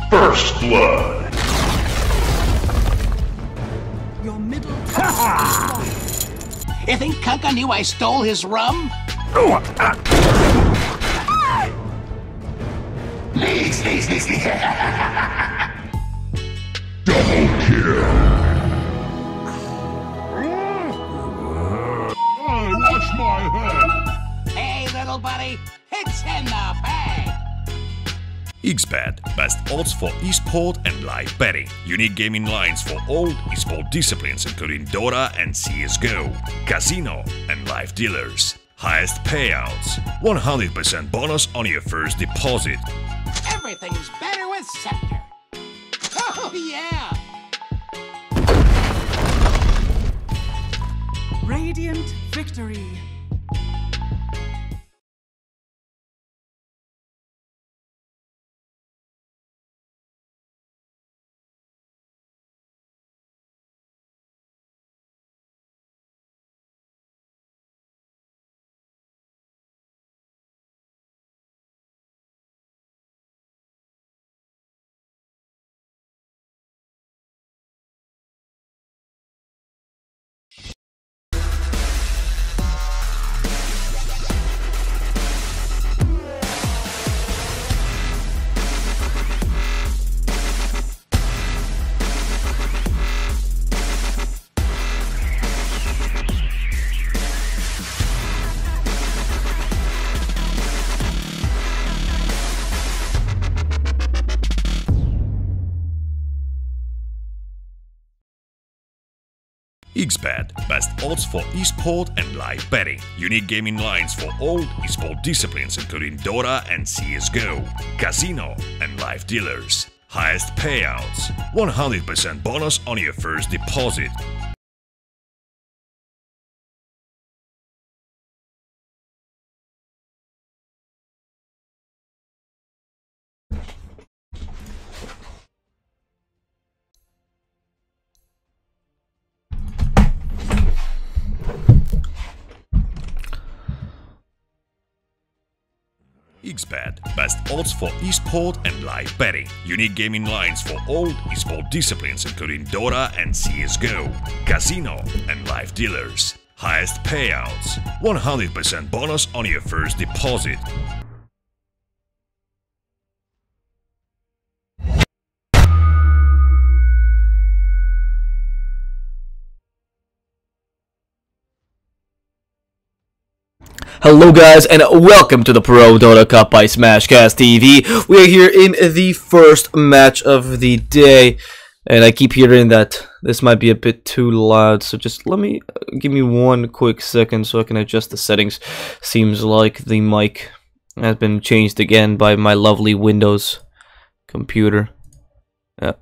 First blood. Your middle. You think Kanka knew I stole his rum? Double kill. Hey, watch my head. Hey, little buddy, it's in the bag. XBet, best odds for esport and live betting. Unique gaming lines for all esport disciplines including Dota and CSGO, casino and live dealers. Highest payouts, 100% bonus on your first deposit. Everything's better with Scepter. Oh, yeah. Radiant victory. XBet, best odds for esport and live betting. Unique gaming lines for all esport disciplines including Dota and CSGO, casino and live dealers. Highest payouts, 100% bonus on your first deposit. XBet, best odds for esport and live betting. Unique gaming lines for all esport disciplines including Dota and CSGO, casino and live dealers. Highest payouts, 100% bonus on your first deposit. Hello guys and welcome to the Prodota Cup by Smashcast TV. We are here in the first match of the day, and I keep hearing that this might be a bit too loud, so just give me one quick second so I can adjust the settings. Seems like the mic has been changed again by my lovely Windows computer. Yep.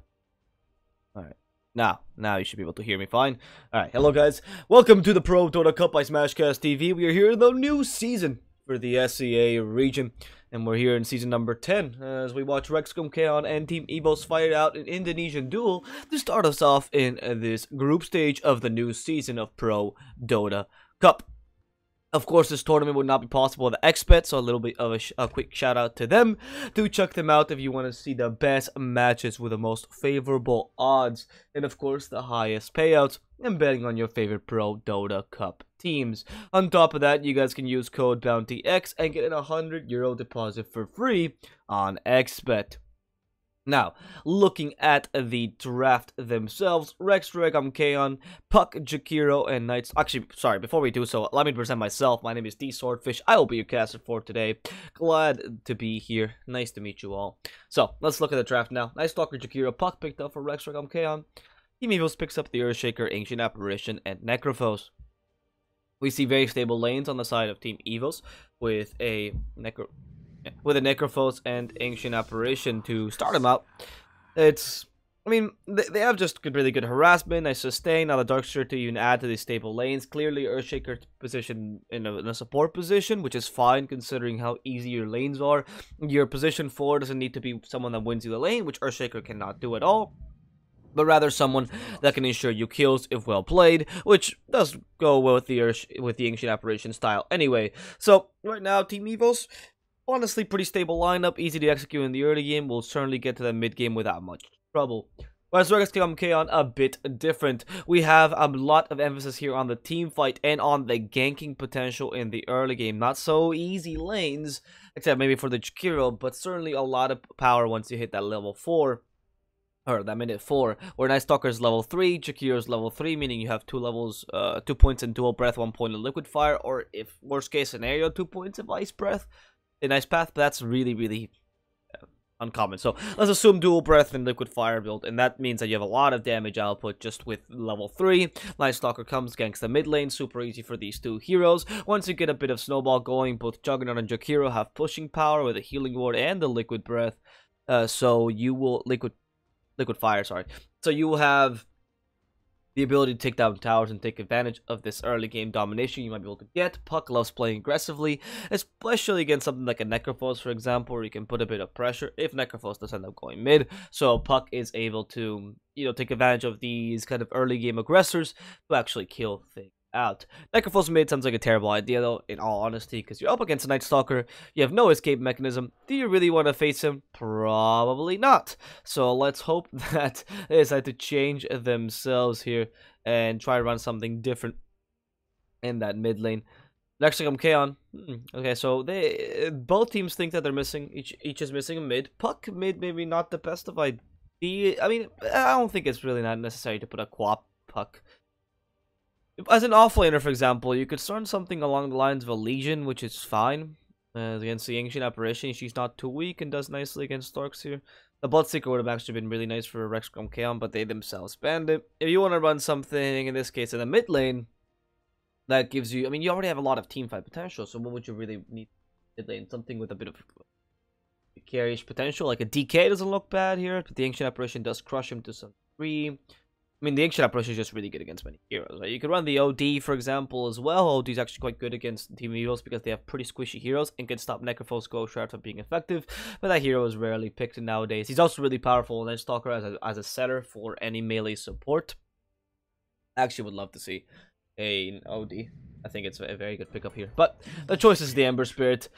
Now you should be able to hear me fine. Alright, hello guys. Welcome to the Prodota Cup by Smashcast TV. We are here in the new season for the SEA region. And we're here in season number 10 as we watch Regum, Qeon, and Team Evos fight out an Indonesian duel to start us off in this group stage of the new season of Prodota Cup. Of course, this tournament would not be possible with XBet, so a little bit of a quick shout out to them. Do check them out if you want to see the best matches with the most favorable odds, and of course the highest payouts, and betting on your favorite Prodota Cup teams. On top of that, you guys can use code BOUNTYX and get a €100 deposit for free on XBet. Now, looking at the draft themselves, Regum, Qeon, Puck, Jakiro, and Knights. Actually, sorry, before we do so, let me present myself. My name is D Swordfish. I will be your caster for today. Glad to be here. Nice to meet you all. So, let's look at the draft now. Night Stalker, Jakiro, Puck picked up for Regum, Qeon. Team Evos picks up the Earthshaker, Ancient Apparition, and Necrophos. We see very stable lanes on the side of Team Evos with a Necrophos and Ancient Apparition to start them out. They have just really good harassment, nice sustain. Now the Darkseer to even add to these stable lanes. Clearly Earthshaker position in a support position, which is fine considering how easy your lanes are. Your position 4 doesn't need to be someone that wins you the lane, which Earthshaker cannot do at all, but rather someone that can ensure you kills if well played, which does go well with the Ancient Apparition style anyway. So right now, Team Evos, honestly pretty stable lineup, easy to execute in the early game, will certainly get to the mid game without much trouble. Whereas Regum Qeon, a bit different. We have a lot of emphasis here on the team fight and on the ganking potential in the early game. Not so easy lanes, except maybe for the Jakiro, but certainly a lot of power once you hit that level 4. Or that minute 4, where Night Stalker's level 3, Jakiro's level 3, meaning you have 2 levels, 2 points in Dual Breath, 1 point in Liquid Fire, or if worst case scenario, 2 points of Ice Breath in Ice Path, but that's really uncommon. So let's assume Dual Breath and Liquid Fire build, and that means that you have a lot of damage output just with level 3. Night Stalker comes, ganks the mid lane, super easy for these two heroes. Once you get a bit of snowball going, both Juggernaut and Jakiro have pushing power with a healing ward and the Liquid Breath, so you will Liquid Fire, sorry. So you will have the ability to take down towers and take advantage of this early game domination you might be able to get. Puck loves playing aggressively, especially against something like a Necrophos, for example, where you can put a bit of pressure if Necrophos does end up going mid. So Puck is able to, take advantage of these kind of early game aggressors to actually kill things out. Necrophos mid sounds like a terrible idea though, in all honesty, because you're up against a Night Stalker, you have no escape mechanism. Do you really want to face him? Probably not. So let's hope that they decide to change themselves here and try to run something different in that mid lane. Next thing, Qeon. Okay, so both teams think that they're missing, each is missing a mid. Puck mid maybe not the best of idea. I mean, I don't think it's really not necessary to put a Quap Puck. As an offlaner, for example, you could start something along the lines of a Legion, which is fine. Against the Ancient Apparition, she's not too weak and does nicely against Storks here. The Bloodseeker would have actually been really nice for Regum Qeon, but they themselves banned it. If you want to run something, in this case, in the mid lane, that gives you... I mean, you already have a lot of teamfight potential, so what would you really need mid lane? Something with a bit of carry-ish potential, like a DK doesn't look bad here, but the Ancient Apparition does crush him to some degree. I mean, the Ancient Apparition is just really good against many heroes, right? You could run the OD, for example, as well. OD is actually quite good against Team Evos because they have pretty squishy heroes and can stop Necrophos Ghost Shards from being effective, but that hero is rarely picked nowadays. He's also really powerful in Night Stalker as a setter for any melee support. I actually would love to see an OD. I think it's a very good pickup here. But the choice is the Ember Spirit.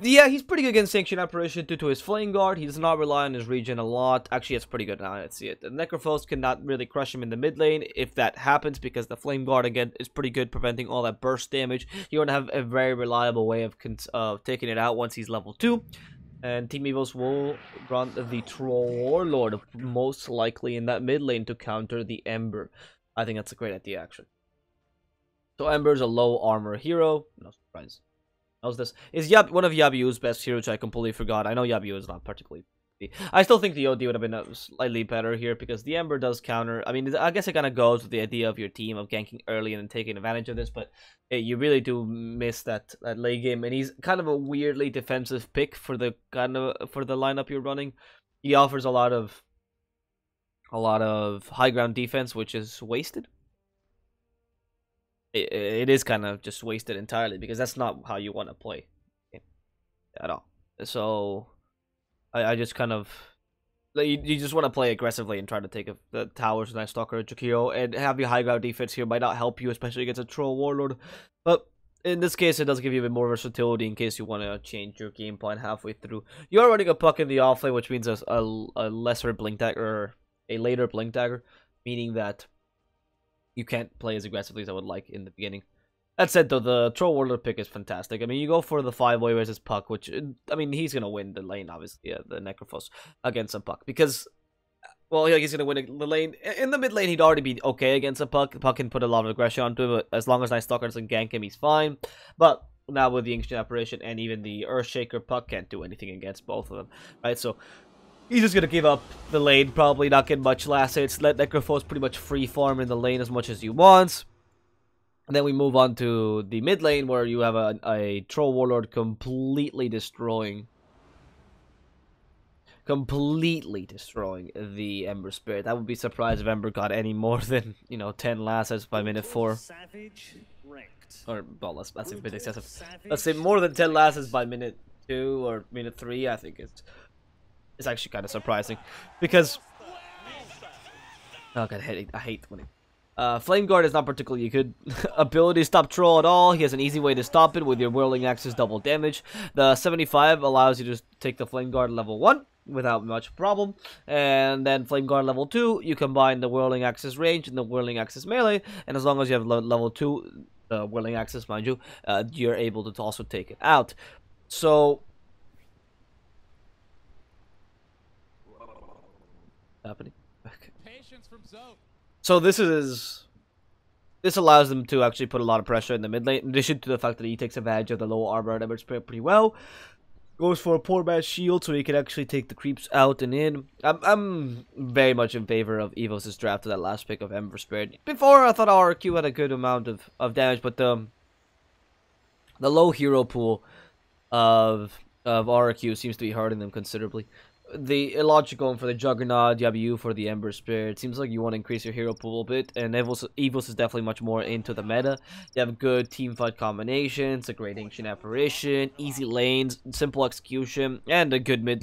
Yeah, he's pretty good against Ancient Apparition due to his Flame Guard. He does not rely on his regen a lot. Actually, it's pretty good now. I see it. The Necrophos cannot really crush him in the mid lane if that happens, because the Flame Guard, again, is pretty good preventing all that burst damage. You're going to have a very reliable way of taking it out once he's level 2. And Team Evos will run the Troll Warlord, most likely in that mid lane to counter the Ember. I think that's a great idea, actually. So Ember is a low armor hero. No surprise. How's this? Is one of Yabiu's best heroes, which I completely forgot. I know Yabiu is not particularly... I still think the OD would have been slightly better here, because the Ember does counter... I mean, I guess it kind of goes with the idea of your team of ganking early and then taking advantage of this, but you really do miss that late game, and he's kind of a weirdly defensive pick for the lineup you're running. He offers a lot of high ground defense, which is wasted. It is kind of just wasted entirely, because that's not how you want to play at all. So I just kind of... You just want to play aggressively and try to take the towers, Night Stalker, Jakiro, and have your high ground defense here might not help you, especially against a Troll Warlord. But in this case, it does give you a bit more versatility in case you want to change your game plan halfway through. You're running a Puck in the offlane, which means a lesser Blink Dagger, or a later Blink Dagger, meaning that you can't play as aggressively as I would like in the beginning. That said, though, the Troll Warlord pick is fantastic. I mean, you go for the 5-way versus Puck, which, I mean, he's going to win the lane, obviously, the Necrophos against a Puck, because, well, he's going to win the lane. In the mid lane, he'd already be okay against a Puck. Puck can put a lot of aggression onto him, but as long as Night Stalker doesn't gank him, he's fine. But now with the Ancient Apparition and even the Earthshaker, Puck can't do anything against both of them, right? So he's just going to give up the lane, probably not get much last hits, let Necrophos pretty much free farm in the lane as much as he wants. And then we move on to the mid lane, where you have a Troll Warlord completely destroying the Ember Spirit. I would be surprised if Ember got any more than, 10 last hits by minute 4. Or, well, that's a bit excessive. Let's say more than 10 last hits by minute 2 or minute 3, I think it's actually kind of surprising, because oh god, I hate when Flame Guard is not particularly a good ability to stop Troll at all. He has an easy way to stop it with your Whirling Axe's double damage. The 75 allows you to just take the Flame Guard level 1 without much problem. And then Flame Guard level 2, you combine the Whirling Axe's range and the Whirling Axe's melee. And as long as you have level 2 Whirling Axe's, mind you, you're able to also take it out. So... happening. So this allows them to actually put a lot of pressure in the mid lane, in addition to the fact that he takes advantage of the low armor and Ember Spirit pretty well. Goes for a poor man's shield so he can actually take the creeps out and in. I'm very much in favor of Evos' draft to that last pick of Ember Spirit. Before, I thought RQ had a good amount of damage, but the low hero pool of RQ seems to be hurting them considerably. The logic going for the Juggernaut, Yabu for the Ember Spirit. Seems like you want to increase your hero pool a bit, and Evos is definitely much more into the meta. You have good team fight combinations, a great Ancient Apparition, easy lanes, simple execution, and a good mid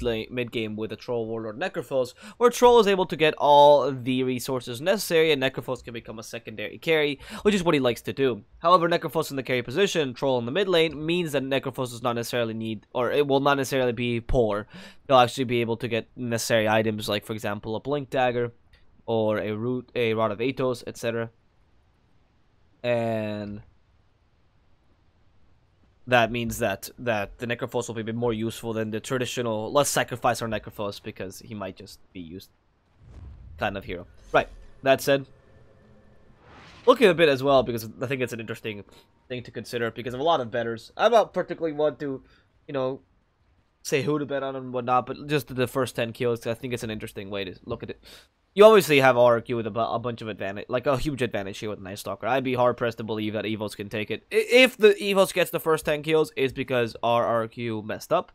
game with a Troll Warlord Necrophos, where Troll is able to get all the resources necessary, and Necrophos can become a secondary carry, which is what he likes to do. However, Necrophos in the carry position, Troll in the mid lane, means that Necrophos does not necessarily need, or it will not necessarily be poor. He'll actually be able to get necessary items like, for example, a Blink Dagger or a Rod of Atos, etc. And that means that the Necrophos will be a bit more useful than the traditional, let's sacrifice our Necrophos because he might just be used kind of hero. Right, that said, looking a bit as well, because I think it's an interesting thing to consider because of a lot of bettors. I don't particularly want to, you know, say who to bet on and whatnot, but just the first 10 kills, I think it's an interesting way to look at it. You obviously have RQ with a bunch of advantage, like a huge advantage here with Night Stalker. I'd be hard-pressed to believe that Evos can take it. If the Evos gets the first 10 kills, it's because our RQ messed up,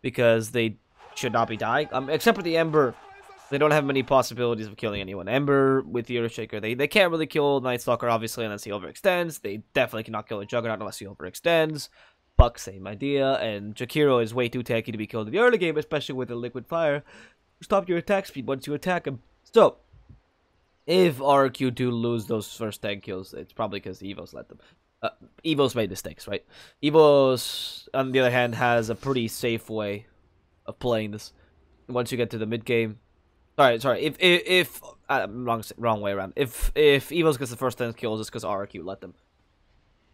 because they should not be dying. Except for the Ember, they don't have many possibilities of killing anyone. Ember with the Earthshaker, they can't really kill Night Stalker, obviously, unless he overextends. They definitely cannot kill a Juggernaut unless he overextends. Buck, same idea, and Jakiro is way too tanky to be killed in the early game, especially with the Liquid Fire. Stop your attack speed once you attack him. So, if RQ do lose those first 10 kills, it's probably because Evos let them. Evos made mistakes, right? Evos, on the other hand, has a pretty safe way of playing this. Once you get to the mid game, sorry. If wrong way around. If Evos gets the first 10 kills, it's because RQ let them.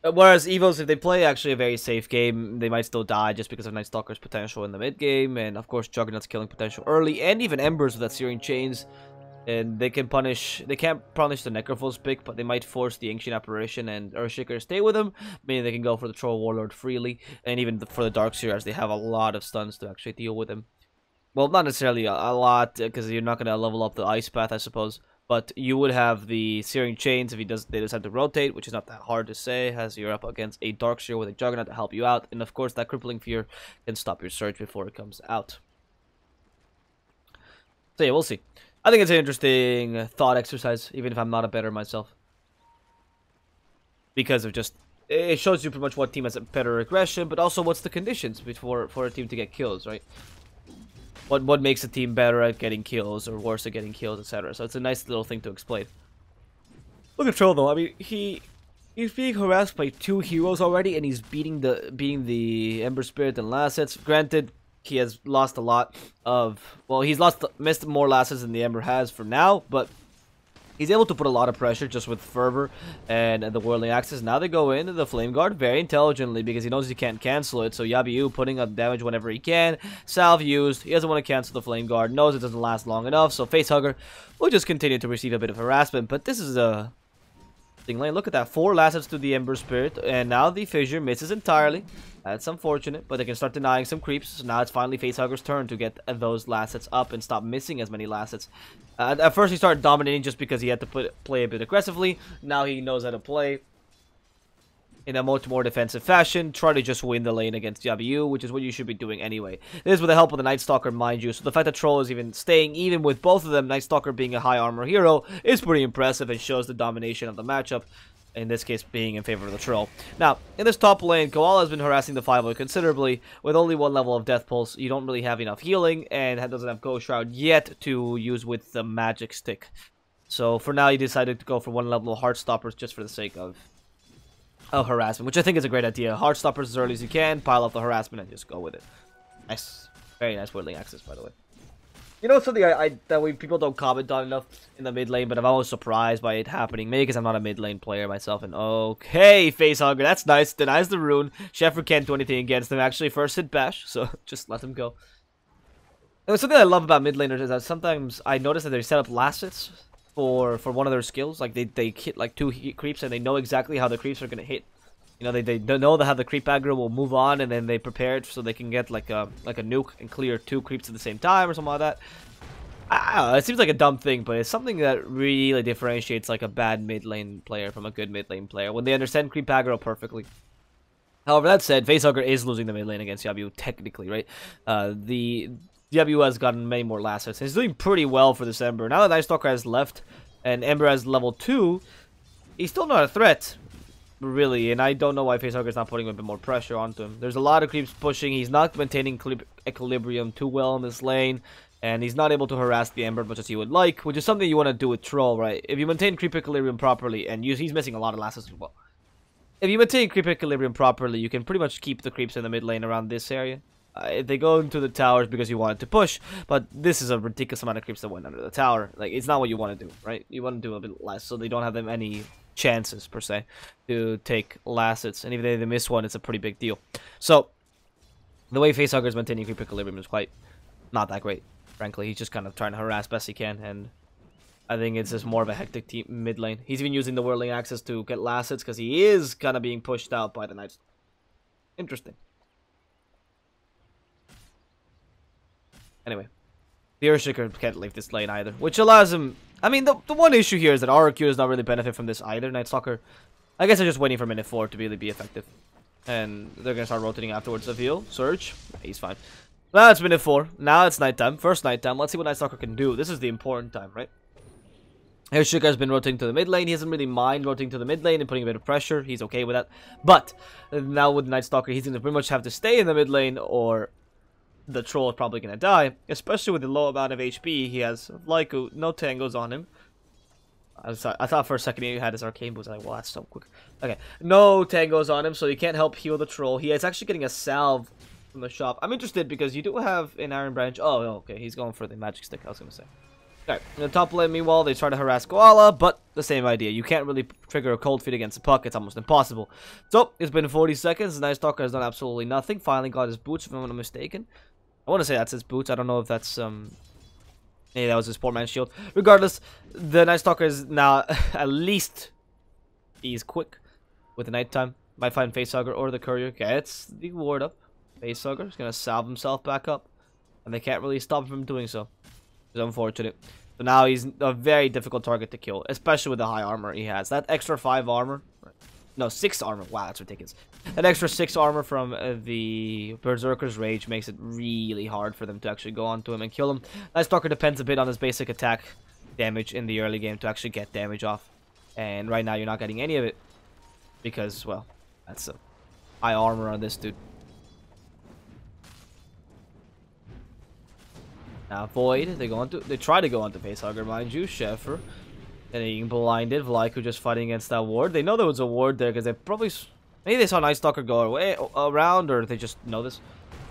Whereas Evos, if they play actually a very safe game, they might still die just because of Night Stalker's potential in the mid game, and of course Juggernaut's killing potential early, and even Embers with that Searing Chains, and they can't punish the Necrophos pick, but they might force the Ancient Apparition and Earthshaker to stay with them, meaning they can go for the Troll Warlord freely, and even for the Darkseer, as they have a lot of stuns to actually deal with him. Well, not necessarily a lot, because you're not going to level up the Ice Path, I suppose. But you would have the Searing Chains if they decide to rotate, which is not that hard to say, as you're up against a Darkseer with a Juggernaut to help you out. And of course, that Crippling Fear can stop your surge before it comes out. So yeah, we'll see. I think it's an interesting thought exercise, even if I'm not a bettor myself. Because of just, it shows you pretty much what team has a better aggression, but also what's the conditions for a team to get kills, right? What makes a team better at getting kills or worse at getting kills, etc. So it's a nice little thing to explain. Look at Troll though. I mean, he's being harassed by 2 heroes already, and he's beating the Ember Spirit and last hits. Granted, he has lost a lot of, well, he's missed more last hits than the Ember has for now, but he's able to put a lot of pressure just with Fervor and the Whirling Axis. Now they go into the Flame Guard very intelligently because he knows he can't cancel it. So Yabu putting up damage whenever he can. Salve used. He doesn't want to cancel the Flame Guard. Knows it doesn't last long enough. So Facehugger will just continue to receive a bit of harassment. But this is a thing lane. Look at that. 4 last hits to the Ember Spirit. And now the Fissure misses entirely. That's unfortunate, but they can start denying some creeps. So now it's finally Facehugger's turn to get those last hits up and stop missing as many last hits. At first he started dominating just because he had to play a bit aggressively. Now he knows how to play in a much more defensive fashion. Try to just win the lane against Yabu, which is what you should be doing anyway. This is with the help of the Night Stalker, mind you. So the fact that Troll is even staying, even with both of them, Night Stalker being a high armor hero, is pretty impressive and shows the domination of the matchup. In this case, being in favor of the Troll. Now, in this top lane, Koala has been harassing the 5-0 considerably. With only 1 level of Death Pulse, you don't really have enough healing, and doesn't have Ghost Shroud yet to use with the Magic Stick. So for now, he decided to go for one level of Heartstoppers just for the sake of harassment, which I think is a great idea. Heartstoppers as early as you can, pile up the harassment, and just go with it. Nice. Very nice whirling axis, by the way. You know something people don't comment on enough in the mid lane, but I'm always surprised by it happening. Maybe because I'm not a mid lane player myself. And okay, Facehugger, that's nice. Denies the rune. Sheffer can't do anything against him. Actually, first hit bash, so just let him go. And something I love about mid laners is that sometimes I notice that they set up last hits for one of their skills. Like they hit like 2 creeps and they know exactly how the creeps are gonna hit. You know, they know how the creep aggro will move on, and then they prepare it so they can get like a nuke and clear 2 creeps at the same time or something like that. I don't know, it seems like a dumb thing, but it's something that really differentiates like a bad mid lane player from a good mid lane player when they understand creep aggro perfectly. However, that said, Facehugger is losing the mid lane against Yabu technically, right? The Yabu has gotten many more last hits. He's doing pretty well for this Ember. Now that Night Stalker has left and Ember has level 2, he's still not a threat, really, and I don't know why Facehugger's not putting a bit more pressure onto him. There's a lot of creeps pushing. He's not maintaining equilibrium too well in this lane, and he's not able to harass the Ember as much as he would like, which is something you want to do with Troll, right? If you maintain creep equilibrium properly, and he's missing a lot of last hits as well. If you maintain creep equilibrium properly, you can pretty much keep the creeps in the mid lane around this area. If they go into the towers because you wanted to push, but this is a ridiculous amount of creeps that went under the tower. Like, it's not what you want to do, right? You want to do a bit less, so they don't have them any chances, per se, to take last hits. And if they miss one, it's a pretty big deal. So, the way Facehugger is maintaining creep equilibrium is quite not that great, frankly. He's just kind of trying to harass best he can, and I think it's just more of a hectic team mid lane. He's even using the whirling axis to get last hits because he is kind of being pushed out by the Knights. Interesting. Anyway, the Earthshaker can't leave this lane either, which allows him... I mean, the one issue here is that RQ does not really benefit from this either. Nightstalker, I guess they're just waiting for minute 4 to really be effective. And they're going to start rotating afterwards. The heal, Surge, he's fine. Now it's minute 4. Now it's nighttime. First nighttime. Let's see what Nightstalker can do. This is the important time, right? Earthshaker has been rotating to the mid lane. He doesn't really mind rotating to the mid lane and putting a bit of pressure. He's okay with that. But now with Nightstalker, he's going to pretty much have to stay in the mid lane, or the troll is probably going to die, especially with the low amount of HP he has. Like, no tangos on him. I thought for a second he had his arcane boost. I was like, well, that's so quick. Okay, no tangos on him, so he can't help heal the troll. He is actually getting a salve from the shop. I'm interested because you do have an Iron Branch. Oh, okay, he's going for the magic stick, I was going to say. Alright, in the top lane, meanwhile, they try to harass Koala, but the same idea. You can't really trigger a cold feet against a puck. It's almost impossible. So, it's been 40 seconds. Nightstalker has done absolutely nothing. Finally got his boots, if I'm not mistaken. I want to say that's his boots. I don't know if that's, maybe that was his poor man's shield. Regardless, the Nightstalker is now, at least, he's quick with the nighttime. Might find Facehugger or the Courier. Gets the ward up. Facehugger is going to salve himself back up. And they can't really stop him from doing so. It's unfortunate. So now he's a very difficult target to kill, especially with the high armor he has. That extra 5 armor, no, 6 armor. Wow, that's ridiculous. That extra 6 armor from the Berserker's Rage makes it really hard for them to actually go onto him and kill him. Nightstalker depends a bit on his basic attack damage in the early game to actually get damage off. And right now you're not getting any of it because, well, that's a high armor on this dude. Now Void, they try to go onto Facehugger, mind you. Sheffer, and being blinded. Vlaiku just fighting against that ward. They know there was a ward there because they probably, maybe they saw Nightstalker go away around, or they just know this.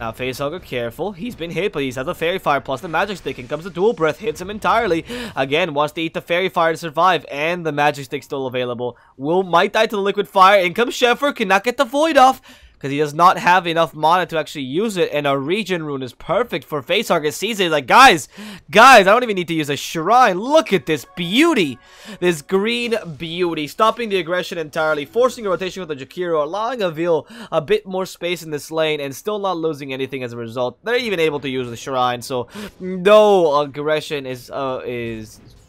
Now Facehugger, careful. He's been hit, but he has the Fairy Fire plus the Magic Stick. In comes the Dual Breath, hits him entirely. Again, wants to eat the Fairy Fire to survive, and the Magic Stick still available. Might die to the Liquid Fire. In comes Sheffer, cannot get the Void off, because he does not have enough mana to actually use it, and a regen rune is perfect for Facehugger. Sees it, like, guys, I don't even need to use a shrine. Look at this beauty, this green beauty, stopping the aggression entirely, forcing a rotation with the Jakiro, allowing Avil a bit more space in this lane, and still not losing anything as a result. They're even able to use the shrine, so no aggression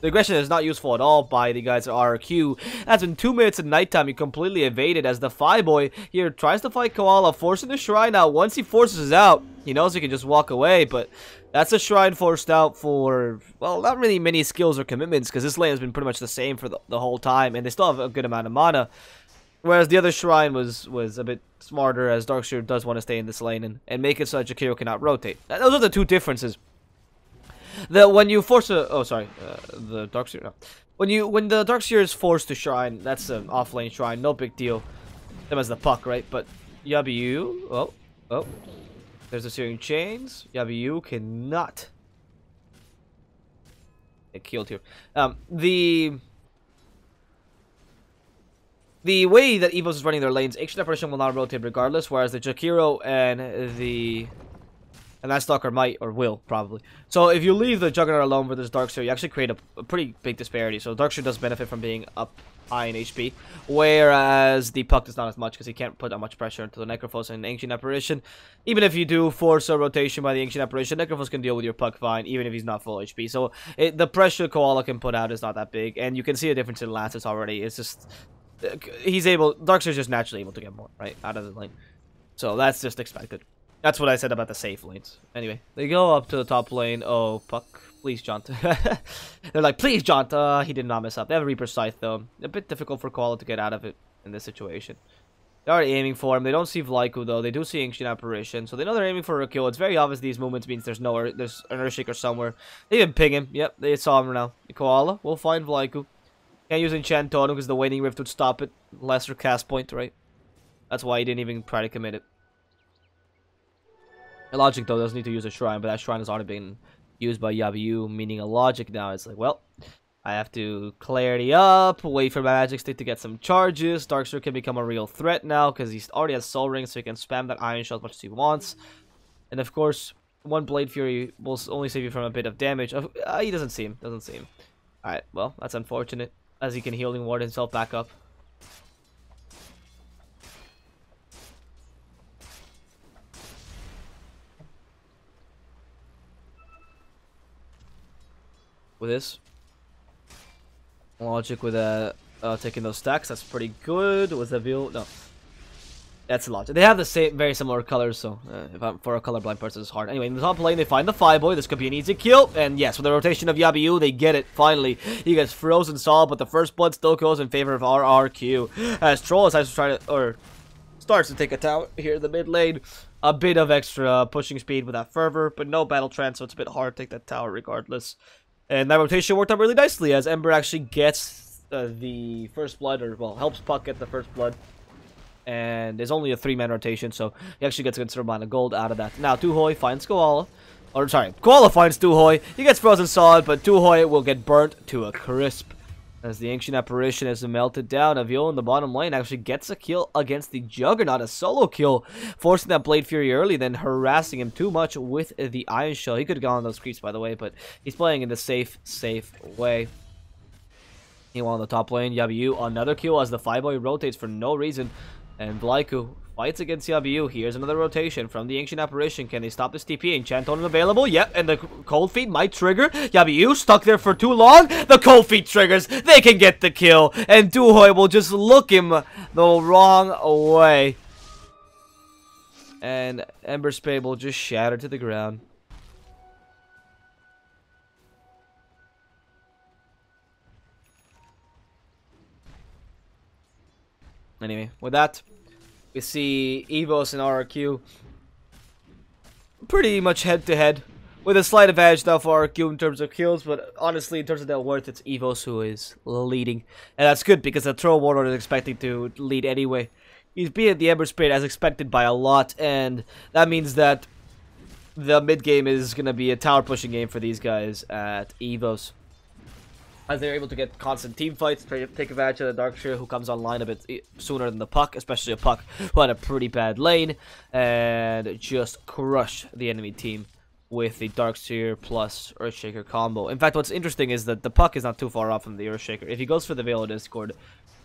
the aggression is not useful at all by the guys at RQ. That's been 2 minutes of nighttime. He completely evaded as the Phi Boy here tries to fight Koala, forcing the shrine out. Once he forces out, he knows he can just walk away, but that's a shrine forced out for, well, not really many skills or commitments, because this lane has been pretty much the same for the whole time, and they still have a good amount of mana. Whereas the other shrine was a bit smarter, as Darkseer does want to stay in this lane and make it so that Jakiro cannot rotate. Those are the two differences. when you force a the Darkseer. No. When the Darkseer is forced to shrine, that's an off-lane shrine, no big deal. Same as the puck, right? But Yabu, oh, there's a Searing Chains. Yabu cannot get killed here. The way that Evos is running their lanes, Ancient Apparition will not rotate regardless, whereas the Jakiro and the Night Stalker might, or will, probably. So if you leave the Juggernaut alone with this Darkseer, you actually create a pretty big disparity. So Darkseer does benefit from being up high in HP, whereas the Puck does not as much, because he can't put that much pressure into the Necrophos and Ancient Apparition. Even if you do force a rotation by the Ancient Apparition, Necrophos can deal with your Puck fine, even if he's not full HP. So the pressure Koala can put out is not that big, and you can see a difference in Lances already. It's just... Darkseer's just naturally able to get more, right, out of the lane. So that's just expected. That's what I said about the safe lanes. Anyway, they go up to the top lane. Oh, Puck, please jaunt. They're like, please jaunt. He did not mess up. They have a Reaper Scythe, though. A bit difficult for Koala to get out of it in this situation. They're already aiming for him. They don't see Vlaiku, though. They do see Ancient Apparition. So they know they're aiming for a kill. It's very obvious these movements means there's an Earthshaker somewhere. They even ping him. Yep, they saw him now. Koala will find Vlaiku. Can't use Enchant Totem because the Waning Rift would stop it. Lesser cast point, right? That's why he didn't even try to commit it. A Logic, though, does need to use a Shrine, but that Shrine has already been used by Yabu, meaning a Logic now. It's like, well, I have to clarity up, wait for my Magic Stick to get some charges. Darkseer can become a real threat now because he already has Soul Ring, so he can spam that Iron Shell as much as he wants. And of course, one Blade Fury will only save you from a bit of damage. He doesn't see him. Alright, well, that's unfortunate, as he can Healing Ward himself back up. With this Logic with taking those stacks, that's pretty good. With the view, no, that's Logic. They have the same, very similar colors, so for a colorblind person, it's hard. Anyway, in the top lane, they find the Fireboy. This could be an easy kill, and yes, with the rotation of Yabu, they get it finally. He gets Frozen Solid, but the first blood still goes in favor of RRQ as Troll has to try to, or starts to take a tower here in the mid lane. A bit of extra pushing speed with that Fervor, but no battle trance, so it's a bit hard to take that tower regardless. And that rotation worked out really nicely, as Ember actually gets the first blood, or, well, helps Puck get the first blood. And there's only a 3-man rotation, so he actually gets a considerable amount of gold out of that. Now, Tuhoi finds Koala. Or, sorry, Koala finds Tuhoi. He gets Frozen Solid, but Tuhoi will get burnt to a crisp. As the Ancient Apparition is melted down, Avil in the bottom lane actually gets a kill against the Juggernaut, a solo kill, forcing that Blade Fury early, then harassing him too much with the Iron Shell. He could have gone on those creeps, by the way, but he's playing in the safe way. Meanwhile, on the top lane, Yabu, another kill as the Fireboy rotates for no reason, and Vlaiku fights against Yabu. Here's another rotation from the Ancient Apparition. Can they stop this TP? Enchant Totem available? Yep, and the Cold Feet might trigger. Yabu stuck there for too long. The Cold Feet triggers. They can get the kill, and Tuhoi will just look him the wrong way. And Ember Spade will just shatter to the ground. Anyway, with that, we see Evos and RRQ pretty much head-to-head, with a slight advantage now for RRQ in terms of kills, but honestly, in terms of net worth, it's Evos who is leading. And that's good, because the Throw Warlord is expecting to lead anyway. He's beating the Ember Spirit as expected by a lot, and that means that the mid-game is going to be a tower-pushing game for these guys at Evos, as they're able to get constant team fights, take advantage of the Darkseer, who comes online a bit sooner than the Puck, especially a Puck who had a pretty bad lane, and just crush the enemy team with the Darkseer plus Earthshaker combo. In fact, what's interesting is that the Puck is not too far off from the Earthshaker. If he goes for the Veil of Discord,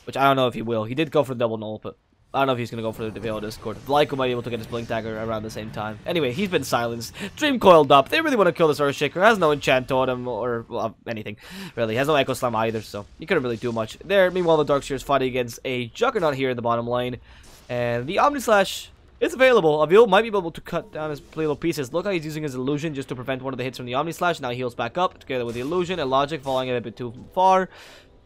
which I don't know if he will, he did go for the double null, but I don't know if he's going to go for the Veil of Discord. Vlaiku might be able to get his Blink Dagger around the same time. Anyway, he's been silenced. Dream coiled up. They really want to kill this Earthshaker. Has no Enchant Totem or, well, anything. Really. Has no Echo Slam either, so he couldn't really do much there. Meanwhile, the Darkseer is fighting against a Juggernaut here in the bottom lane. And the Omni Slash is available. Avil might be able to cut down his little pieces. Look how he's using his Illusion just to prevent one of the hits from the Omni Slash. Now he heals back up together with the Illusion, and Logic falling a bit too far.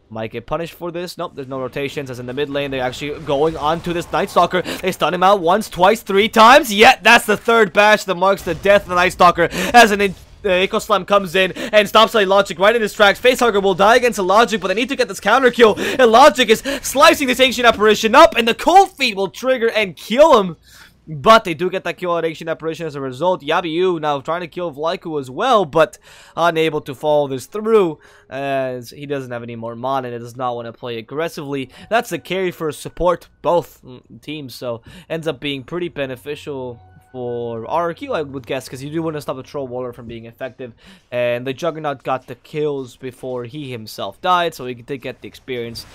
Might get punished for this. Nope, there's no rotations. As in the mid lane, they're actually going on to this Night Stalker. They stun him out once, twice, 3 times. Yet, that's the third bash that marks the death of the Night Stalker. As an the Echo Slam comes in and stops Logic right in his tracks. Facehugger will die against a Logic, but they need to get this counter kill. And Logic is slicing this Ancient Apparition up, and the Cold Feet will trigger and kill him. But they do get that kill on Ancient Apparition as a result. Yabiu now trying to kill Vlaiku as well, but unable to follow this through as he doesn't have any more mana and does not want to play aggressively. That's the carry for support both teams, so ends up being pretty beneficial for RRQ, I would guess, because you do want to stop the Troll Warlord from being effective. And the Juggernaut got the kills before he himself died, so he did get the experience.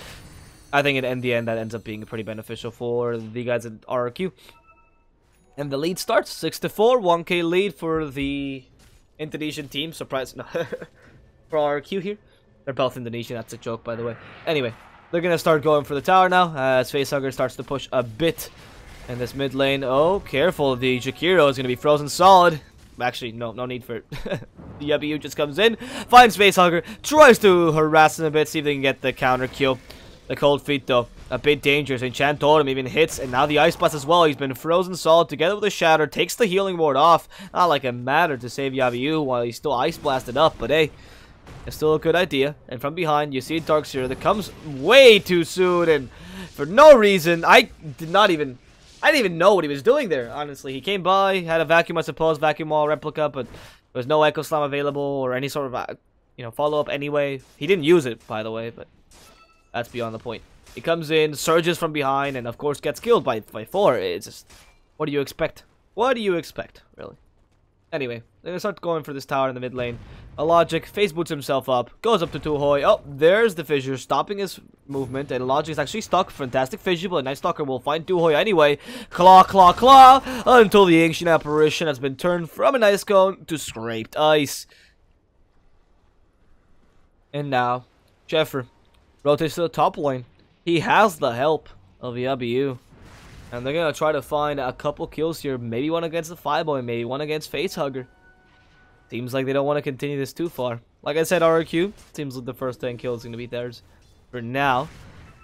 I think in the end that ends up being pretty beneficial for the guys at RRQ. And the lead starts 6-4, 1k lead for the Indonesian team. Surprise, no, for RRQ here. They're both Indonesian, that's a joke by the way. Anyway, they're going to start going for the tower now as Facehugger starts to push a bit in this mid lane. Oh, careful, the Jakiro is going to be frozen solid. Actually, no need for it. The Yabiu just comes in, finds Facehugger, tries to harass him a bit, see if they can get the counter kill. The Cold Feet though, a bit dangerous. Enchant Totem even hits, and now the Ice Blast as well. He's been frozen solid together with the Shatter. Takes the healing ward off. Not like it mattered to save Yabiu while he's still Ice Blasted up, but hey, it's still a good idea. And from behind, you see Darkseer that comes way too soon, and for no reason. I didn't even know what he was doing there, honestly. He came by, had a vacuum, I suppose, vacuum wall replica, but there was no Echo Slam available or any sort of, follow-up anyway. He didn't use it, by the way, but that's beyond the point. He comes in, surges from behind, and of course gets killed by 4. It's just, what do you expect? What do you expect, really? Anyway, they're gonna start going for this tower in the mid lane. A Logic face boots himself up, goes up to Tuhoi. Oh, there's the Fissure, stopping his movement, and Logic is actually stuck. Fantastic Fissure, but a Night Stalker will find Tuhoi anyway. Claw, claw, claw, until the Ancient Apparition has been turned from an Ice Cone to Scraped Ice. And now, Jeffrey rotates to the top lane. He has the help of Yabiu. And they're going to try to find a couple kills here. Maybe one against the Fireboy, maybe one against Facehugger. Seems like they don't want to continue this too far. Like I said, RRQ, seems like the first 10 kills is going to be theirs for now.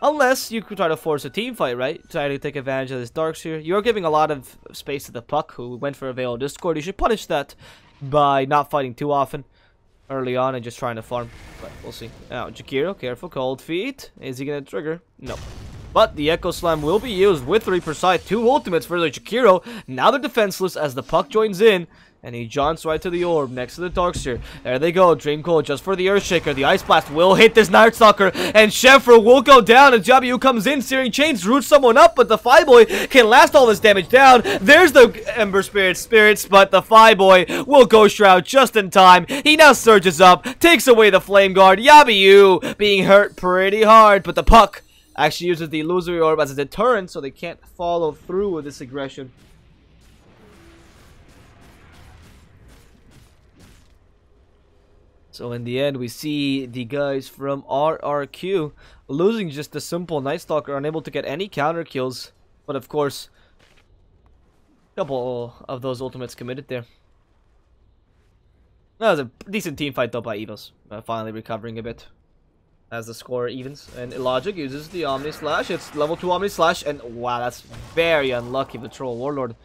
Unless you could try to force a team fight, right? Try to take advantage of this Darkseer. You're giving a lot of space to the Puck, who went for a Veil of Discord. You should punish that by not fighting too often early on and just trying to farm, but we'll see. Now, Jakiro, careful, Cold Feet. Is he gonna trigger? No. But the Echo Slam will be used with 3 per side. 2 ultimates for the Jakiro. Now they're defenseless as the Puck joins in. And he jaunts right to the orb next to the Darkseer. There they go. Dream Cold just for the Earthshaker. The Ice Blast will hit this Night Stalker. And Sheffer will go down. And Jabiu comes in. Searing Chains roots someone up. But the Fireboy can last all this damage down. There's the Ember Spirits. But the Fireboy will go Shroud just in time. He now surges up. Takes away the Flame Guard. Yabiu being hurt pretty hard. But the Puck actually uses the Illusory Orb as a deterrent. So they can't follow through with this aggression. So in the end, we see the guys from RRQ losing just a simple Night Stalker, unable to get any counter kills. But of course, a couple of those ultimates committed there. That was a decent team fight though by Evos, finally recovering a bit as the score evens. And Logic uses the Omni Slash. It's level 2 Omni Slash, and wow, that's very unlucky of the Troll Warlord.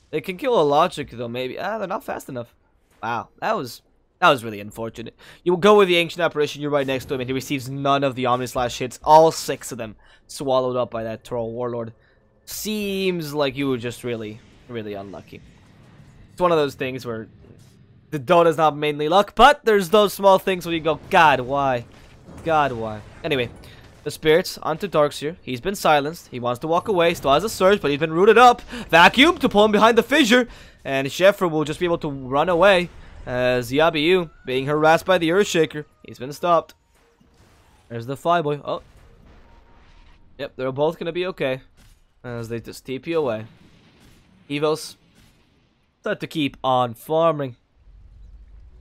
They can kill a Logic though, maybe. They're not fast enough. Wow, that was really unfortunate. You will go with the Ancient Apparition, you're right next to him, and he receives none of the Omni Slash hits. All 6 of them swallowed up by that Troll Warlord. Seems like you were just really, really unlucky. It's one of those things where the Dota's not mainly luck, but there's those small things where you go, God, why? God, why? Anyway, the Spirits onto Darkseer. He's been silenced. He wants to walk away. Still has a surge, but he's been rooted up. Vacuum to pull him behind the Fissure, and Sheffer will just be able to run away. As Yabiu being harassed by the Earthshaker. He's been stopped. There's the Fireboy. Oh. Yep, they're both going to be okay. As they just TP away. Evos start to keep on farming.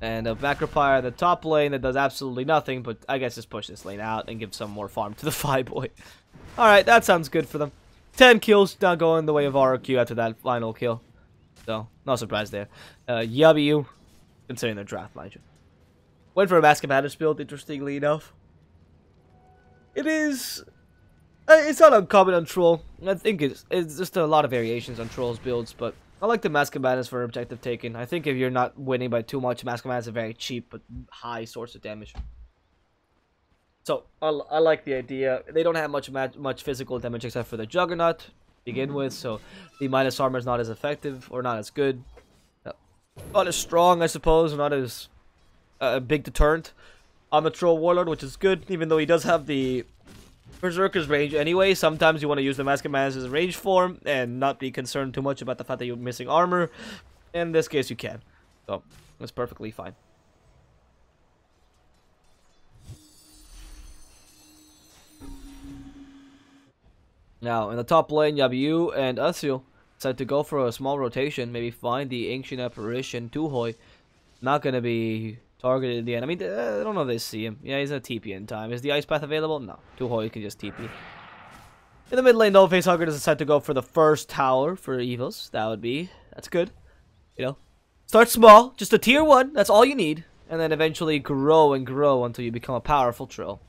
And a Macropyre in the top lane that does absolutely nothing. But I guess just push this lane out and give some more farm to the Fireboy. Alright, that sounds good for them. 10 kills now going the way of RRQ after that final kill. So, no surprise there. Yabiu, considering their draft, mind you. Went for a Mask Commander's build, interestingly enough. It is... It's not uncommon on Troll. I think it's just a lot of variations on Troll's builds, but I like the Mask of Madness for objective taken. I think if you're not winning by too much, Mask of Madness is a very cheap but high source of damage. So, I like the idea. They don't have much physical damage except for the Juggernaut to begin with, so the minus armor is not as effective or not as good. Not as strong, I suppose, not as a big deterrent on the Troll Warlord, which is good, even though he does have the Berserker's range anyway. Sometimes you want to use the Mask of Madness as a range form and not be concerned too much about the fact that you're missing armor. In this case, you can. So, that's perfectly fine. Now, in the top lane, Yabiyu and Usil decide to go for a small rotation. Maybe find the Ancient Apparition, Tuhoi. Not going to be targeted in the end. I mean, I don't know if they see him. Yeah, he's a TP in time. Is the Ice Path available? No. Tuhoi can just TP. In the mid lane, though, Facehugger decide to go for the first tower for Evos. That's good. You know, start small, just a tier 1. That's all you need. And then eventually grow and grow until you become a powerful Trill.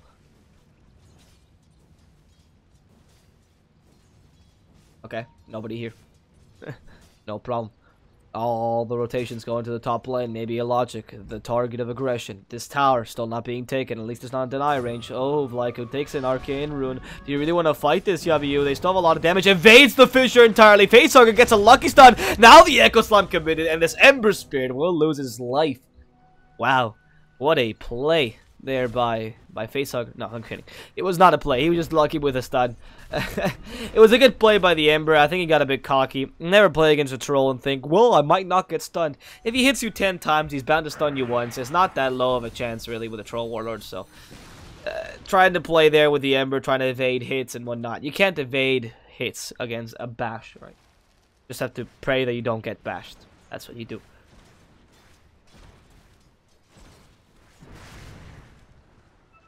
Okay, nobody here. No problem. All the rotations go into the top lane. Maybe a logic. The target of aggression. This tower still not being taken. At least it's not in deny range. Oh, Vlaiko takes an arcane rune. Do you really want to fight this, Yabiyu? They still have a lot of damage. Evades the Fissure entirely. Facehugger gets a lucky stun. Now the Echo Slam committed. And this Ember Spirit will lose his life. Wow. What a play there by Facehugger. No, I'm kidding. It was not a play. He was just lucky with a stun. It was a good play by the Ember. I think he got a bit cocky. Never play against a troll and think, well, I might not get stunned. If he hits you 10 times, he's bound to stun you once. It's not that low of a chance, really, with a Troll Warlord. So, trying to play there with the Ember, trying to evade hits and whatnot. You can't evade hits against a bash, right? Just have to pray that you don't get bashed. That's what you do.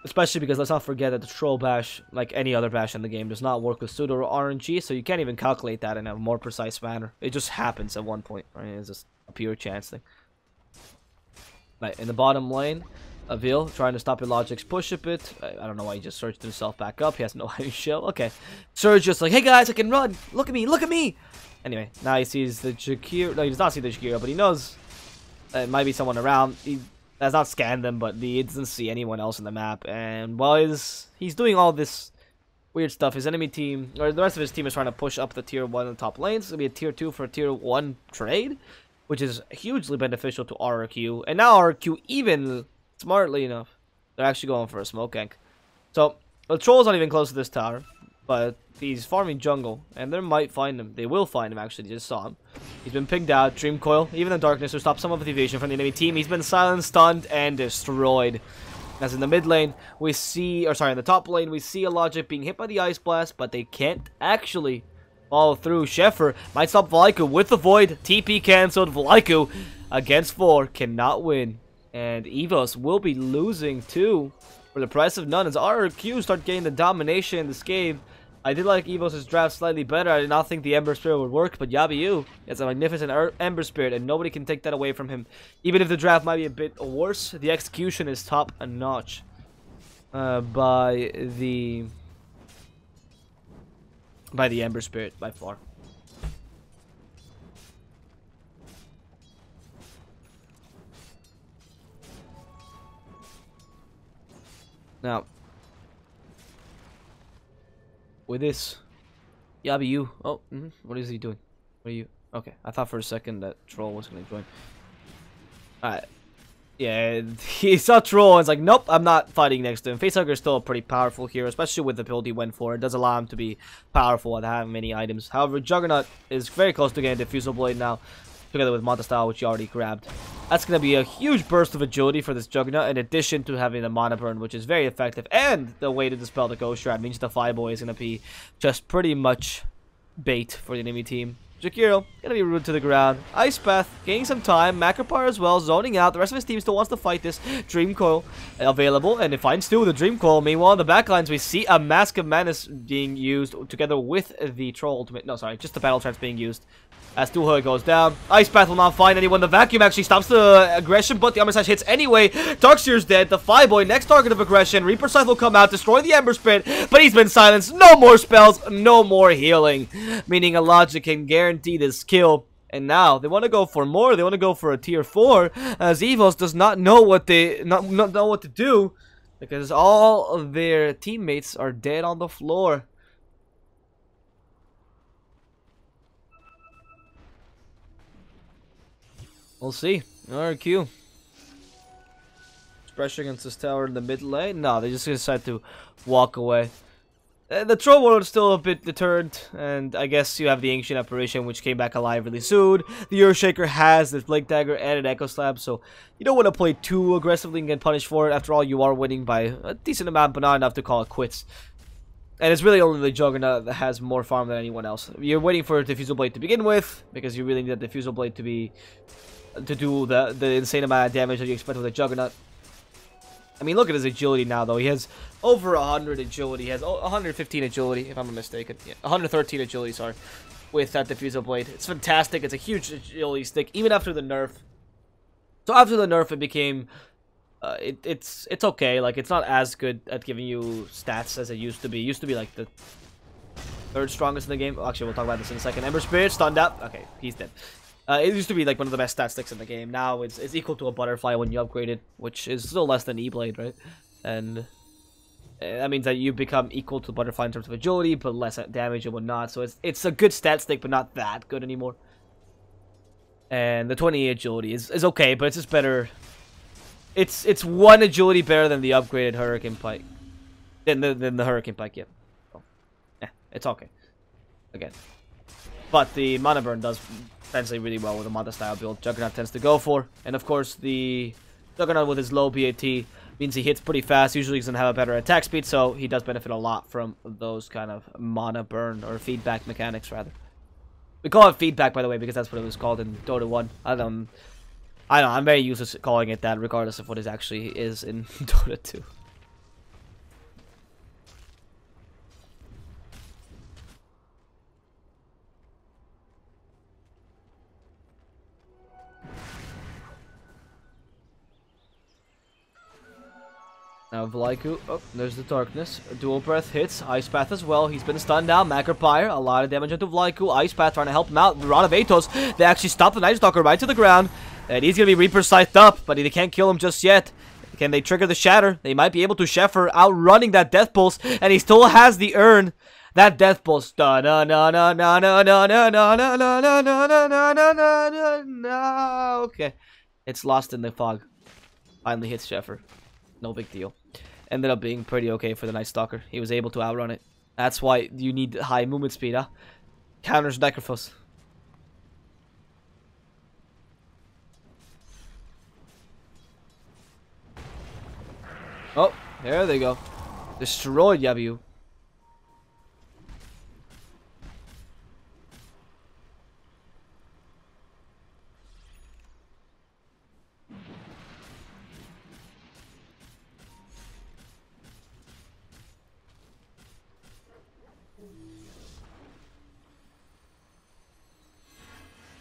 Especially because let's not forget that the Troll Bash, like any other bash in the game, does not work with pseudo or RNG, so you can't even calculate that in a more precise manner. It just happens at one point, right? It's just a pure chance thing. Right, in the bottom lane, Avil trying to stop your Logic's push a bit. I don't know why he just surged himself back up. He has no iron shell. Okay. Surge just like, hey guys, I can run. Look at me, look at me. Anyway, now he sees the Jakiro. No, he does not see the Jakiro, but he knows it might be someone around. He has not scanned them, but he doesn't see anyone else on the map. And while he's doing all this weird stuff, his enemy team, or the rest of his team, is trying to push up the tier 1 in the top lanes. It's going to be a tier 2 for a tier 1 trade, which is hugely beneficial to RRQ. And now RRQ, even smartly enough, they're actually going for a smoke gank. So, the Troll's not even close to this tower, but he's farming jungle, and they might find him. They will find him, actually. They just saw him. He's been pinged out. Dream Coil, even in darkness, to stop some of the evasion from the enemy team. He's been silenced, stunned, and destroyed. As in the mid lane, we see, or sorry, in the top lane, we see a Logic being hit by the Ice Blast, but they can't actually follow through. Sheffer might stop Vlaiko with the Void. TP cancelled. Vlaiko against 4 cannot win. And Evos will be losing too for the price of none as RRQ start getting the domination in this game. I did like Evos' draft slightly better. I did not think the Ember Spirit would work, but Yabiyu is a magnificent Ember Spirit, and nobody can take that away from him. Even if the draft might be a bit worse, the execution is top notch by the Ember Spirit by far. Now, with this, Yabiyu. Oh, what is he doing? What are you? Okay, I thought for a second that Troll was going to join. Alright. Yeah, he saw Troll and was like, nope, I'm not fighting next to him. Facehugger is still a pretty powerful hero, especially with the build he went for. It does allow him to be powerful and have many items. However, Juggernaut is very close to getting Diffusal Blade now, together with Monta which you already grabbed. That's going to be a huge burst of agility for this Juggernaut, in addition to having the Mana Burn, which is very effective. And the way to dispel the Ghost Shroud means the Fireboy is going to be just pretty much bait for the enemy team. Jakiro, gonna be rooted to the ground. Ice Path, gaining some time. Macropar as well, zoning out. The rest of his team still wants to fight this. Dream Coil available, and it finds two with the Dream Coil. Meanwhile, in the backlines, we see a Mask of Madness being used together with the Troll Ultimate. No, sorry, just the Battle Trance being used. As Tuhoi goes down, Ice Path will not find anyone. The Vacuum actually stops the aggression, but the Armor Slash hits anyway. Darkseer's dead. The Fireboy, next target of aggression. Reaper Scythe will come out, destroy the Ember Spirit, but he's been silenced. No more spells, no more healing. Meaning a Logic can guarantee this kill. And now they want to go for more. They want to go for a tier 4, as Evos does not know what they not know what to do, because all of their teammates are dead on the floor. We'll see. RQ. Pressure against this tower in the mid lane. No, they just decide to walk away. The troll world is still a bit deterrent, and I guess you have the Ancient Apparition, which came back alive really soon. The Earthshaker has this Blink Dagger and an Echo Slab, so you don't want to play too aggressively and get punished for it. After all, you are winning by a decent amount, but not enough to call it quits. And it's really only the Juggernaut that has more farm than anyone else. You're waiting for a Diffusal Blade to begin with, because you really need that Diffusal Blade to do the insane amount of damage that you expect with a Juggernaut. I mean, look at his agility now, though. He has over 100 agility. He has 115 agility, if I'm not mistaken. Yeah, 113 agility, sorry, with that Diffusal Blade. It's fantastic. It's a huge agility stick, even after the nerf. So after the nerf, it became... it's okay. Like, it's not as good at giving you stats as it used to be. It used to be, like, the 3rd strongest in the game. Actually, we'll talk about this in a second. Ember Spirit, stunned up. Okay, he's dead. It used to be like one of the best stat sticks in the game. Now it's equal to a Butterfly when you upgrade it, which is still less than E-Blade, right? And that means that you become equal to Butterfly in terms of agility, but less damage and whatnot. So it's a good stat stick, but not that good anymore. And the 20 agility is okay, but it's just better. It's 1 agility better than the upgraded Hurricane Pike. Than the Hurricane Pike, yeah. So, it's okay. Again. But the Mana Burn does translate really well with the Manta style build Juggernaut tends to go for. And of course, the Juggernaut with his low BAT means he hits pretty fast. Usually he doesn't have a better attack speed, so he does benefit a lot from those kind of Mana Burn or feedback mechanics, rather. We call it feedback, by the way, because that's what it was called in Dota 1. I don't know, I'm very used to calling it that, regardless of what it actually is in Dota 2. Now Vlaiku, oh, there's the darkness. Dual Breath hits, Ice Path as well. He's been stunned down. Macropire, a lot of damage onto Vlaiku. Ice Path trying to help him out. The Rod of Atos, they actually stop the Night Stalker right to the ground. And he's going to be Reaper Scythed up, but they can't kill him just yet. Can they trigger the Shatter? They might be able to. Sheffer outrunning that Death Pulse, and he still has the urn. That Death Pulse. Okay. It's lost in the fog. Finally hits Sheffer. No big deal. Ended up being pretty okay for the Night Stalker. He was able to outrun it. That's why you need high movement speed, huh? Counters Necrophos. Oh, there they go. Destroyed Yabu.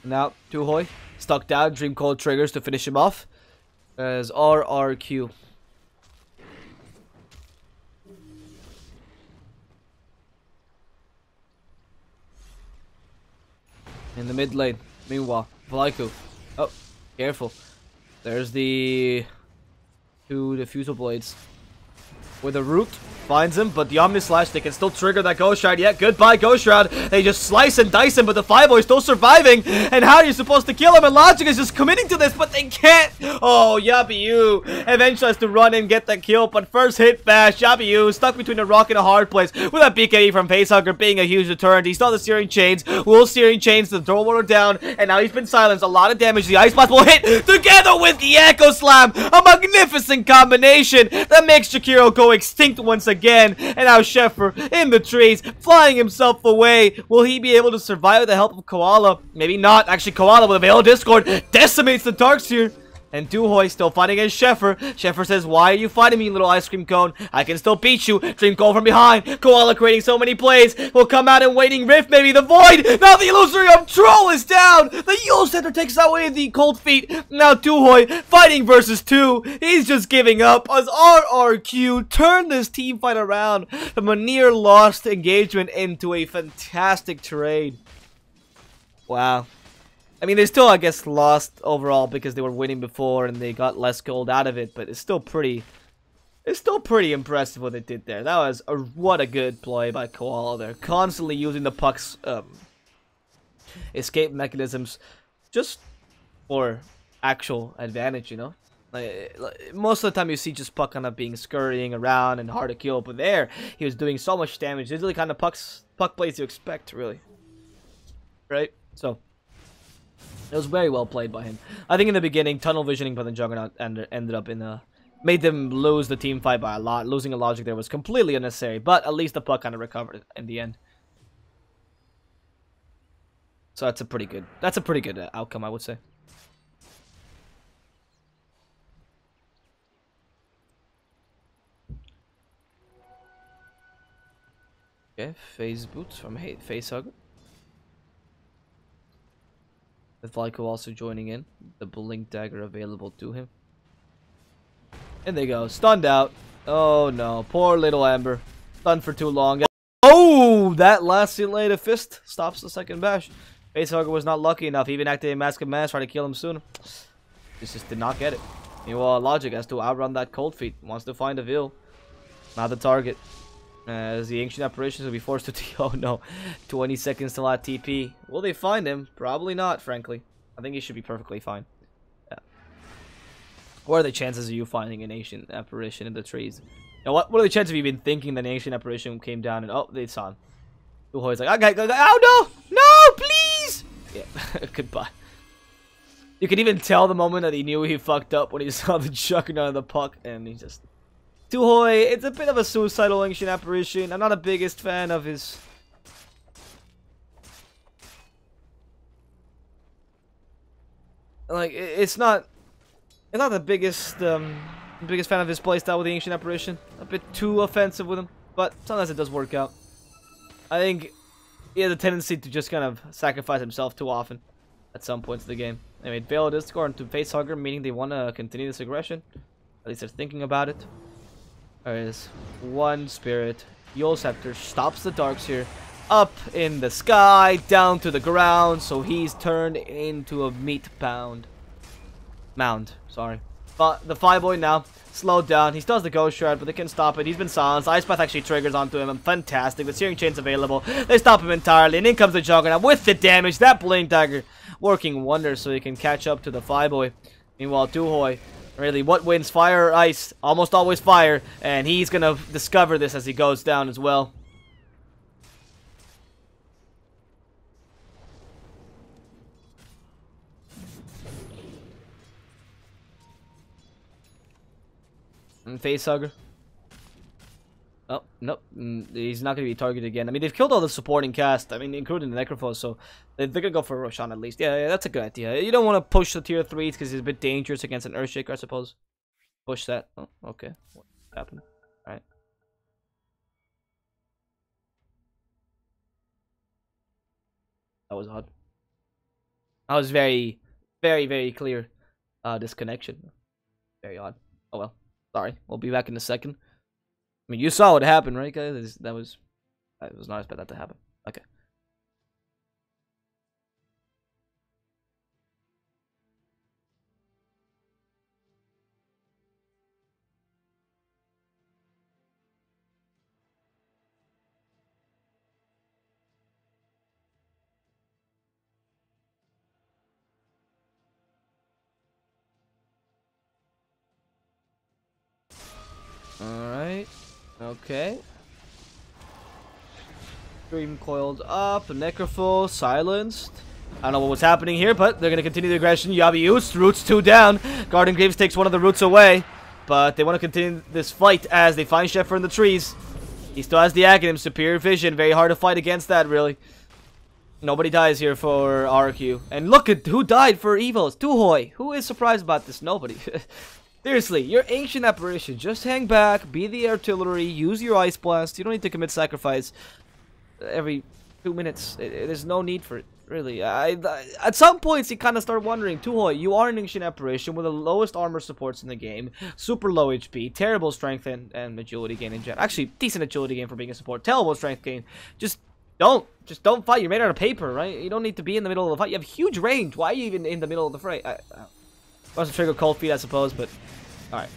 Now, Tuhoy stuck down. Dream Cold triggers to finish him off. As RRQ. In the mid lane. Meanwhile, Vlaiku. Oh, careful. There's the 2 Diffusal Blades. With a root. Finds him, but the Omni Slash, they can still trigger that Ghost Shroud. Yeah, goodbye, Ghost Shroud. They just slice and dice him, but the Fireboy is still surviving. And how are you supposed to kill him? And Logic is just committing to this, but they can't. Oh, Yabu eventually has to run and get the kill, but first hit bash. Yabu stuck between a rock and a hard place with that BKE from Facehugger being a huge deterrent. He saw the Searing Chains. Will Searing Chains the Throw Water down, and now he's been silenced. A lot of damage. The Ice Blast will hit together with the Echo Slam. A magnificent combination that makes Jakiro go extinct once again. And now Sheffer in the trees, flying himself away. Will he be able to survive with the help of Koala? Maybe not. Actually, Koala with a Veil of Discord decimates the Darkseer. And Duhoy still fighting against Sheffer. Sheffer says, why are you fighting me, little ice cream cone? I can still beat you. Dream Cold from behind. Koala creating so many plays. Will come out and Waiting Rift, maybe the Void. Now the Illusory of Troll is down. The Yule Center takes away the Cold Feet. Now Duhoy fighting versus 2. He's just giving up as RRQ turned this team fight around from a near lost engagement into a fantastic trade. Wow. I mean, they still, I guess, lost overall because they were winning before and they got less gold out of it, but it's still pretty impressive what they did there. That was what a good play by Koala there. Constantly using the puck's escape mechanisms just for actual advantage, you know? Like, most of the time you see just puck kind of being scurrying around and hard to kill, but there he was doing so much damage. These are the kind of puck plays you expect, really. Right? So it was very well played by him. I think in the beginning, tunnel visioning by the Juggernaut ended up in made them lose the team fight by a lot. Losing a logic there was completely unnecessary, but at least the puck kind of recovered in the end. So that's a pretty good outcome, I would say. Okay, phase boots from Facehugger. With Lyco also joining in. The Blink Dagger available to him. And they go. Stunned out. Oh no. Poor little Amber. Stunned for too long. Oh! That last later fist stops the second bash. Facehugger was not lucky enough. He even activated Mask of Mass, tried to kill him sooner. Just did not get it. Meanwhile, Logic has to outrun that cold feet. Wants to find a Vil. Not the target. As the Ancient Apparitions will be forced to oh no, 20 seconds till that TP. Will they find him? Probably not, frankly. I think he should be perfectly fine. Yeah. What are the chances of you finding an Ancient Apparition in the trees? Now, what are the chances of you been thinking that an Ancient Apparition came down and oh, they saw him? Uhoi's like, okay, oh no! No, please! Yeah, goodbye. You can even tell the moment that he knew he fucked up when he saw the Juggernaut of the puck and he just... Tuhoi, it's a bit of a suicidal Ancient Apparition. I'm not the biggest fan of his... Like, it's not the biggest fan of his playstyle with the Ancient Apparition. A bit too offensive with him, but sometimes it does work out. I think he has a tendency to just kind of sacrifice himself too often at some points of the game. Anyway, Veil does score into Facehugger, meaning they want to continue this aggression. At least they're thinking about it. There is one spirit. Yule Scepter stops the Darks here. Up in the sky, down to the ground. So he's turned into a meat mound. Sorry. But the Fireboy now slowed down. He still has the Ghost Shred, but they can stop it. He's been silenced. Ice Path actually triggers onto him. Fantastic. The Searing Chain's available. They stop him entirely. And in comes the Juggernaut with the damage. That Blink Dagger working wonders so he can catch up to the Fireboy. Meanwhile, Tuhoi. Really, what wins? Fire or ice? Almost always fire. And he's going to discover this as he goes down as well. And Facehugger. Oh, nope. He's not going to be targeted again. I mean, they've killed all the supporting cast. I mean, including the Necrophos, so they're going to go for Roshan at least. Yeah, that's a good idea. You don't want to push the tier 3s because it's a bit dangerous against an Earthshaker, I suppose. Push that. Oh, okay. What happened? Alright. That was odd. That was very, very, very clear disconnection. Very odd. Oh well. Sorry. We'll be back in a second. I mean, you saw what happened, right, guys? I was not expecting that to happen. Okay. Alright. Okay. Dream coiled up. Necrophos silenced. I don't know what was happening here, but they're going to continue the aggression. Yabius, roots 2 down. Garden Graves takes one of the roots away. But they want to continue this fight as they find Sheffer in the trees. He still has the Aghanim, superior vision. Very hard to fight against that, really. Nobody dies here for RQ. And look at who died for Evos. Tuhoi. Who is surprised about this? Nobody. Seriously, your Ancient Apparition. Just hang back, be the artillery, use your Ice Blast. You don't need to commit sacrifice every 2 minutes. There's no need for it, really. At some points, you kind of start wondering, Tuhoi, you are an Ancient Apparition with the lowest armor supports in the game, super low HP, terrible strength and agility gain in general. Actually, decent agility gain for being a support, terrible strength gain. Just Just don't fight. You're made out of paper, right? You don't need to be in the middle of the fight. You have huge range. Why are you even in the middle of the fray? Wants to trigger Cold Feet, I suppose, but... Alright.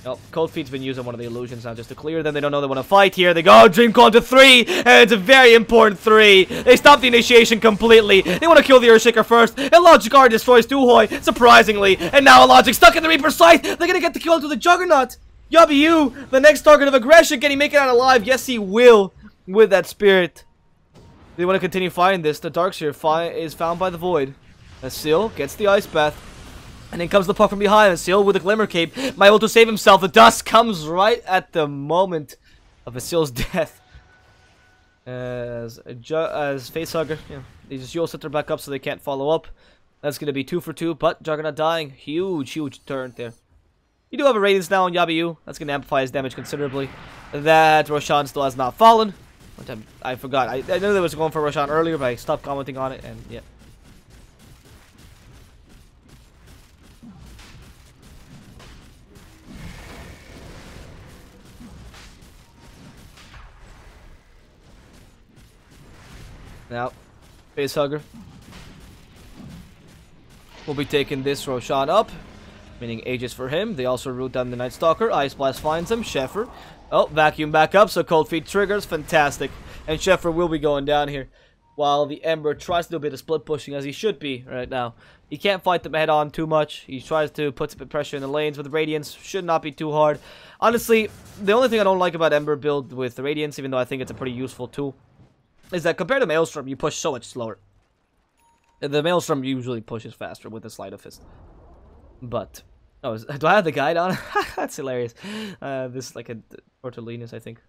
Well, Cold Feet's been used on one of the illusions now just to clear them. They don't know they want to fight here. They go Dream Coil to 3, and it's a very important 3. They stop the initiation completely. They want to kill the Earthshaker first, and Logic Guard destroys Duhoi, surprisingly. And now Logic stuck in the Reaper Scythe. They're going to get the kill to the Juggernaut. Yabiyu, the next target of aggression. Can he make it out alive? Yes, he will, with that spirit. They want to continue fighting this. The Darkseer is found by the Void. Seal gets the Ice Bath. And in comes the puck from behind, and Seal with a Glimmer Cape might able to save himself. The dust comes right at the moment of Aseel's death. As Facehugger, these Yule set their back up so they can't follow up. That's going to be 2 for 2, but Juggernaut dying. Huge turn there. You do have a Radiance now on Yabiyu. That's going to amplify his damage considerably. That Roshan still has not fallen. I forgot. I knew they was going for Roshan earlier, but I stopped commenting on it, and yeah. Now, Facehugger will be taking this Roshan up, meaning Aegis for him. They also root down the Night Stalker. Ice Blast finds him. Sheffer. Oh, Vacuum back up, so Cold Feet triggers. Fantastic. And Sheffer will be going down here, while the Ember tries to do a bit of split pushing, as he should be right now. He can't fight them head on too much. He tries to put some pressure in the lanes with Radiance. Should not be too hard. Honestly, the only thing I don't like about Ember build with the Radiance, even though I think it's a pretty useful tool, is that compared to Maelstrom, you push so much slower. The Maelstrom usually pushes faster with the Sleight of Fist. But, oh, do I have the guide on? That's hilarious. This is like a Tortolinas, I think.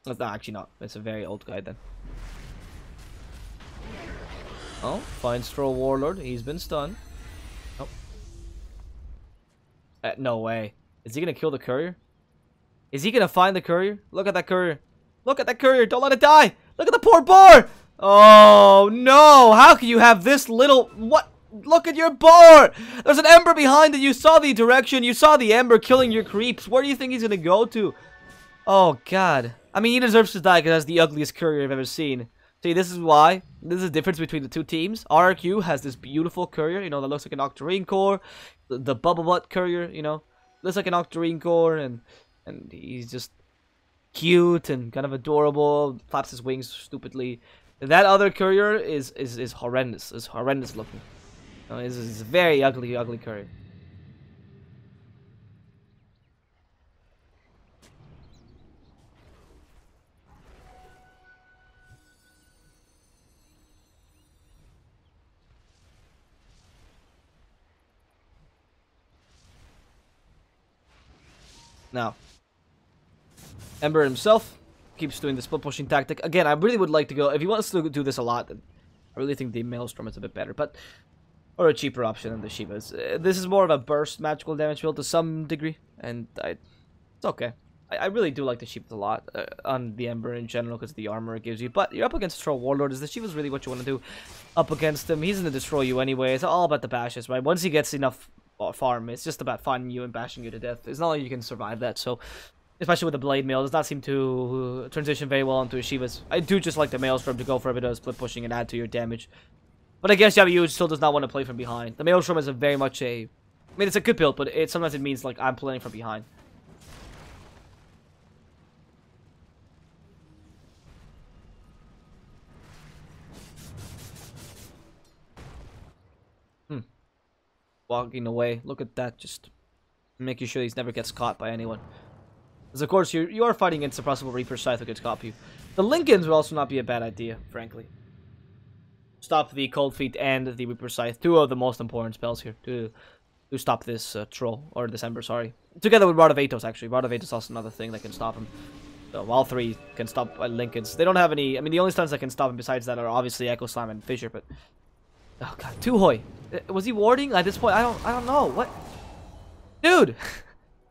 That's not actually not. It's a very old guide then. Oh, finds Troll Warlord. He's been stunned. Oh. No way. Is he gonna kill the courier? Is he gonna find the courier? Look at that courier. Look at that courier. Don't let it die. Look at the poor boar. Oh, no. How can you have this little... What? Look at your boar. There's an Ember behind it. You saw the direction. You saw the Ember killing your creeps. Where do you think he's going to go to? Oh, God. I mean, he deserves to die because that's the ugliest courier I've ever seen. See, this is why. This is the difference between the two teams. RRQ has this beautiful courier, you know, that looks like an Octarine core. The Bubble Butt courier, you know, looks like an Octarine core, and he's just cute and kind of adorable, flaps his wings stupidly. That other courier is horrendous. Is horrendous looking. It's a very ugly courier. Now, Ember himself keeps doing the split pushing tactic. Again, I really would like to go, if he wants to do this a lot, then I really think the Maelstrom is a bit better, but, or a cheaper option than the Shivas. This is more of a burst magical damage build to some degree, and it's okay. I really do like the Shivas a lot, on the Ember in general, because of the armor it gives you, but you're up against Troll Warlord. Is the Shivas really what you want to do up against him? He's going to destroy you anyway. It's all about the bashes, right? Once he gets enough farm, it's just about finding you and bashing you to death. It's not like you can survive that, so... Especially with the Blade Mail, does not seem to transition very well into Shivas. I do just like the Maelstrom to go for a bit of split pushing and add to your damage. But I guess Yabiyu still does not want to play from behind. The Maelstrom is a very much a... I mean, it's a good build, but sometimes it means, like, I'm playing from behind. Walking away. Look at that, just making sure he never gets caught by anyone. Because, of course, you are fighting against the possible Reaper Scythe who could stop you. The Lincolns would also not be a bad idea, frankly. Stop the Cold Feet and the Reaper Scythe. Two of the most important spells here to stop this troll, or this Ember, sorry. Together with Rod of Atos, actually. Rod of Atos is also another thing that can stop him. So, all three can stop Lincolns. They don't have any... I mean, the only stuns that can stop him besides that are obviously Echo Slam and Fissure, but... Oh, God. Tuhoi. Was he warding? At this point, I don't know. What? Dude!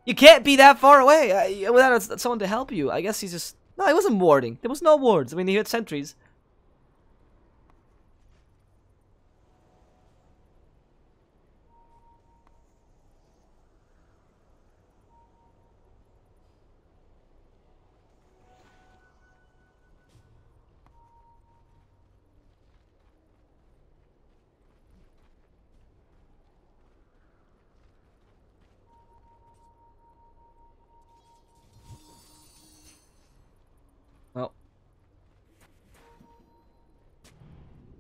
You can't be that far away without someone to help you. I guess he's just... No, he wasn't warding. There was no wards. I mean, he had sentries.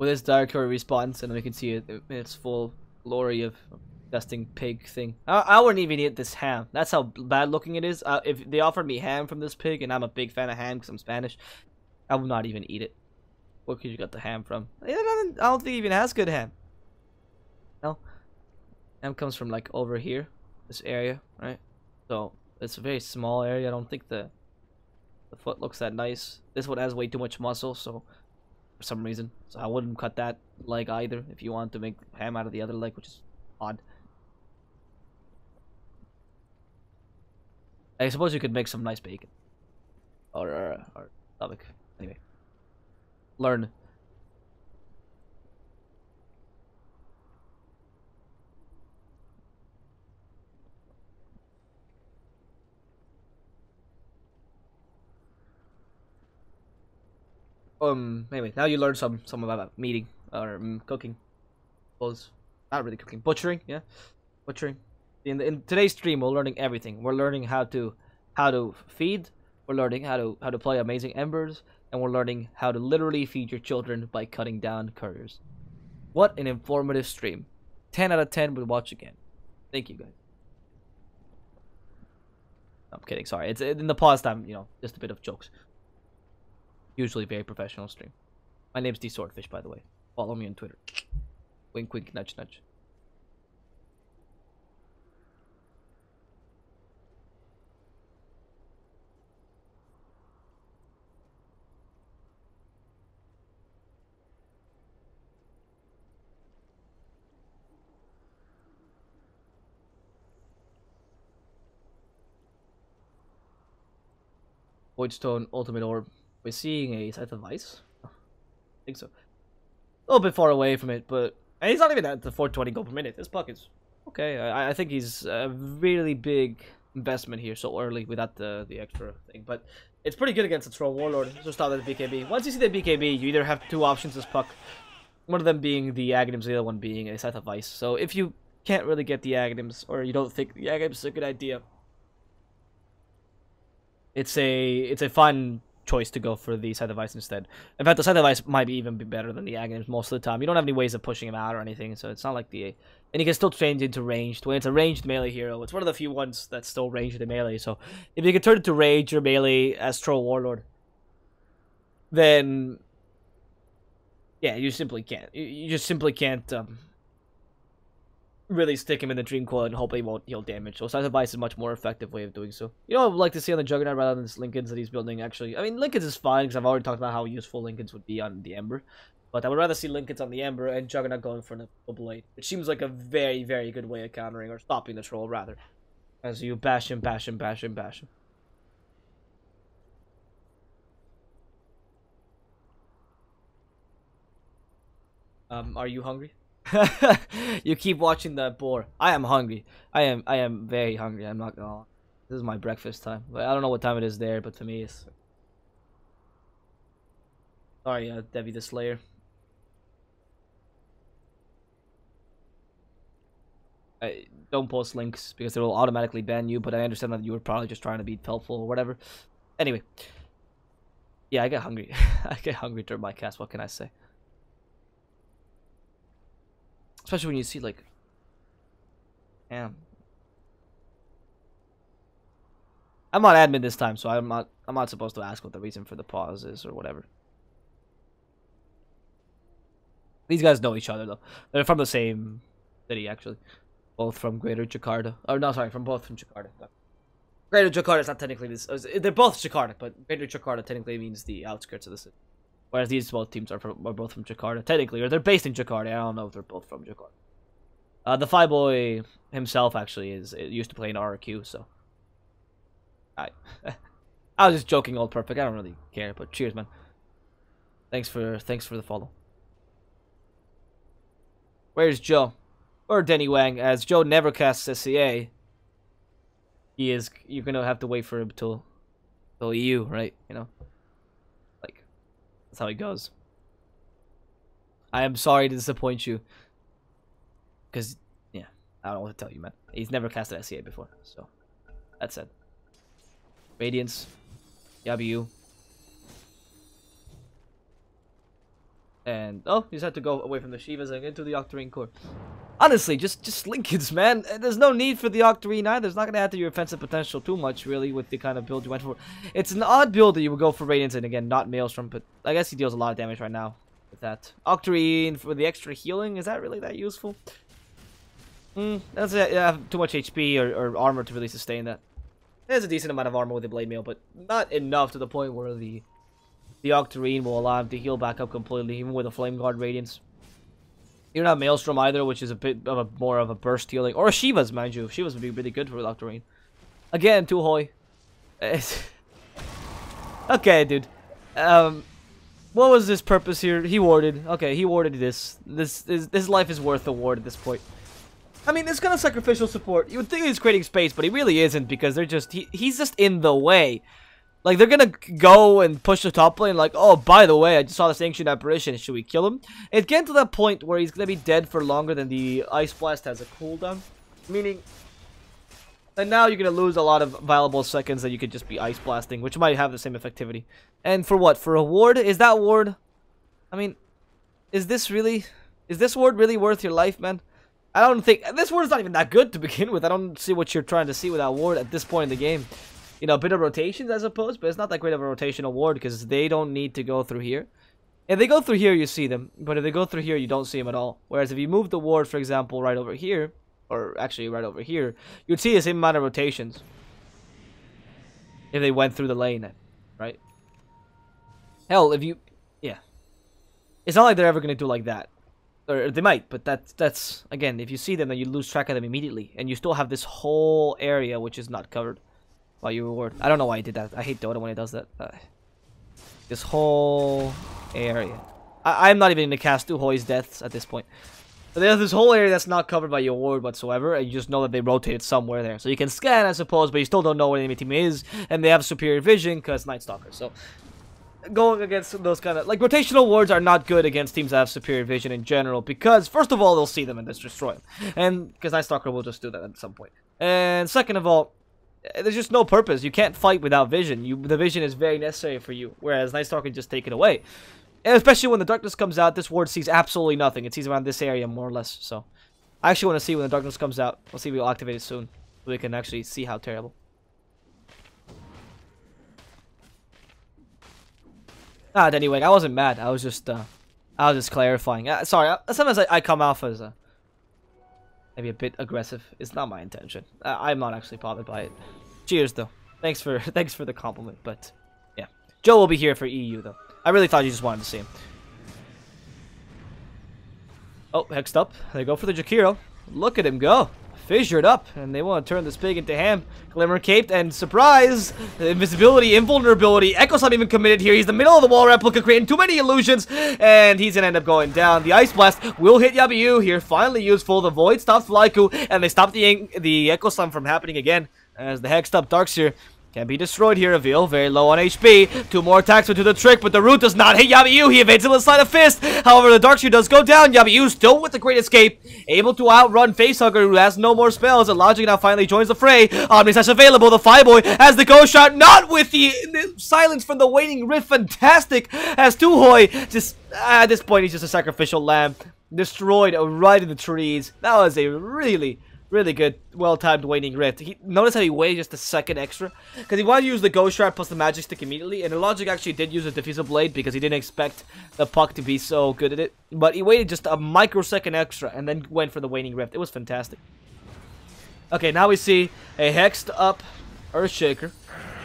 with this Dark Curry response, and then we can see it in its full glory of disgusting pig thing. I wouldn't even eat this ham. That's how bad looking it is. If they offered me ham from this pig, and I'm a big fan of ham because I'm Spanish, I would not even eat it. Where could you get the ham from? I don't think it even has good ham. No. Ham comes from like over here, this area, right? So it's a very small area. I don't think the foot looks that nice. This one has way too much muscle, so for some reason. So I wouldn't cut that leg either if you want to make ham out of the other leg, which is odd. I suppose you could make some nice bacon. Or stomach. Anyway. Learn. Anyway, now you learn some about meeting or cooking. Suppose not really cooking, butchering. Yeah, butchering. In today's stream, we're learning everything. We're learning how to feed. We're learning how to play Amazing Embers, and we're learning how to literally feed your children by cutting down couriers. What an informative stream! 10 out of 10 would watch again. Thank you guys. I'm kidding. Sorry, it's in the pause time. You know, just a bit of jokes. Usually very professional stream. My name's D Swordfish, by the way. Follow me on Twitter. Wink, wink, nudge, nudge. Voidstone Ultimate Orb. We're seeing a Scythe of Ice? I think so. A little bit far away from it, but... And he's not even at the 420 gold per minute. This puck is... Okay, I think he's a really big investment here so early without the extra thing. But it's pretty good against the Troll Warlord. Just start with the BKB. Once you see the BKB, you either have two options as puck. One of them being the Aghanims, the other one being a Scythe of Ice. So if you can't really get the Aghanims, or you don't think the Aghanims is a good idea, it's a fun choice to go for the Scythe of Ice instead. In fact, the Scythe of Ice might even be better than the Aghanims most of the time. You don't have any ways of pushing him out or anything, so it's not like the... And he can still change into ranged. When it's a ranged melee hero, it's one of the few ones that's still ranged in melee, so if you can turn it to rage or melee as Troll Warlord, then... Yeah, you simply can't. You just simply can't really stick him in the Dream Coil and hope he won't heal damage. So Scythe of Ice is a much more effective way of doing so. You know, I would like to see on the Juggernaut rather than this Lincolns that he's building, actually. I mean, Lincolns is fine, because I've already talked about how useful Lincolns would be on the Ember. But I would rather see Lincolns on the Ember and Juggernaut going for an Blade. Which seems like a very, very good way of countering, or stopping the Troll, rather. As you bash him, bash him, bash him, bash him. Are you hungry? You keep watching that boar. I am hungry. I am very hungry. I'm not gonna lie. This is my breakfast time. I don't know what time it is there, but for me it's... Sorry, Debbie the Slayer. Don't post links because it will automatically ban you, but I understand that you were probably just trying to be helpful or whatever. Anyway. Yeah, I get hungry. I get hungry during my cast, what can I say? Especially when you see, like... Damn. I'm on admin this time, so I'm not supposed to ask what the reason for the pause is or whatever. These guys know each other, though. They're from the same city, actually. Both from Greater Jakarta. Or, no, sorry, both from Jakarta. Greater Jakarta is not technically this... They're both Jakarta, but Greater Jakarta technically means the outskirts of the city. Whereas these both teams are both from Jakarta, technically. Or they're based in Jakarta. I don't know if they're both from Jakarta. The Phi Boy himself, actually, used to play in RRQ, so... I was just joking, Old Perfect. I don't really care, but cheers, man. Thanks for the follow. Where's Joe? Or Denny Wang? As Joe never casts SCA, you're gonna have to wait for him till EU, right? You know, like that's how it goes. I am sorry to disappoint you, because yeah, I don't know what to tell you, man. He's never casted SCA before, so that's it. Radiance, Yabu. And, oh, he's had to go away from the Shivas and into the Octarine core. Honestly, just Lincolns, man. There's no need for the Octarine either. It's not going to add to your offensive potential too much, really, with the kind of build you went for. It's an odd build that you would go for Radiance, and again, not Maelstrom, but I guess he deals a lot of damage right now with that. Octarine for the extra healing, is that really that useful? That's it. Yeah, too much HP or armor to really sustain that. There's a decent amount of armor with the Blade Mail, but not enough to the point where the Octarine will allow him to heal back up completely, even with a Flame Guard Radiance. You're not Maelstrom either, which is a bit of more of a burst healing. Or a Shiva's, mind you. Shiva's would be really good for Octarine. Again, too hoy. Okay, dude. What was his purpose here? He warded. Okay, he warded this. This life is worth the ward at this point. I mean, it's kind of sacrificial support. You would think he's creating space, but he really isn't, because they're just he's just in the way. Like, they're gonna go and push the top lane, like, oh, by the way, I just saw this Ancient Apparition, should we kill him? It's getting to that point where he's gonna be dead for longer than the Ice Blast has a cooldown. Meaning, and now you're gonna lose a lot of valuable seconds that you could just be Ice Blasting, which might have the same effectivity. And for what? For a ward? Is that ward? I mean, is this ward really worth your life, man? I don't think, this ward is not even that good to begin with. I don't see what you're trying to see with that ward at this point in the game. You know, a bit of rotations, I suppose, but it's not that great of a rotational ward because they don't need to go through here. If they go through here, you see them, but if they go through here, you don't see them at all. Whereas if you move the ward, for example, right over here, or actually right over here, you'd see the same amount of rotations if they went through the lane, right? Hell, if you, yeah. It's not like they're ever going to do like that. Or they might, but that's again, if you see them, then you lose track of them immediately, and you still have this whole area which is not covered by your reward. I don't know why he did that. I hate Dota when he does that. This whole area. I'm not even going to cast Uhoi's deaths at this point. But there's this whole area that's not covered by your ward whatsoever, and you just know that they rotated somewhere there. So you can scan, I suppose, but you still don't know where the enemy team is, and they have superior vision because Night Stalker. So going against those kind of, like, rotational wards are not good against teams that have superior vision in general, because first of all, they'll see them and just destroy them, and because Night Stalker will just do that at some point. And second of all, there's just no purpose. You can't fight without vision. The vision is very necessary for you, whereas Night Stalker can just take it away. And especially when the darkness comes out, this ward sees absolutely nothing. It sees around this area more or less. So I actually want to see when the darkness comes out. We'll see if we'll activate it soon, so we can actually see how terrible. Anyway, I wasn't mad. I was just clarifying. Sorry, sometimes I come off as maybe a bit aggressive. It's not my intention. I'm not actually bothered by it. Cheers, though. Thanks for the compliment. But yeah, Joe will be here for EU though. I really thought you just wanted to see him. Oh, hexed up. They go for the Jakiro. Look at him go. Fissured up, and they want to turn this pig into ham. Glimmer caped, and surprise! Invisibility, invulnerability. Echo's not even committed here. He's the middle of the wall replica, creating too many illusions, and he's gonna end up going down. The Ice Blast will hit Yabiyu here, finally useful. The Void stops Flyku, and they stop the Echo Slam from happening again, as the hexed up Darkseer can be destroyed here. Reveal, very low on HP. 2 more attacks will do the trick, but the root does not hit Yabiyu. He evades it with a sleight of fist. However, the Darkseer does go down. Yabiyu still with the great escape, able to outrun Facehugger, who has no more spells. And Logic now finally joins the fray. Omnislash available. The Fireboy has the ghost shot, not with the silence from the Waning Rift. Fantastic, as Tuhoi just at this point he's just a sacrificial lamb, destroyed right in the trees. That was a really good, well-timed Waning Rift. Notice how he waited just a second extra, because he wanted to use the Ghost Shard plus the Magic Stick immediately, and the Logic actually did use a Diffusal Blade because he didn't expect the puck to be so good at it. But he waited just a microsecond extra, and then went for the Waning Rift. It was fantastic. Okay, now we see a hexed up Earthshaker.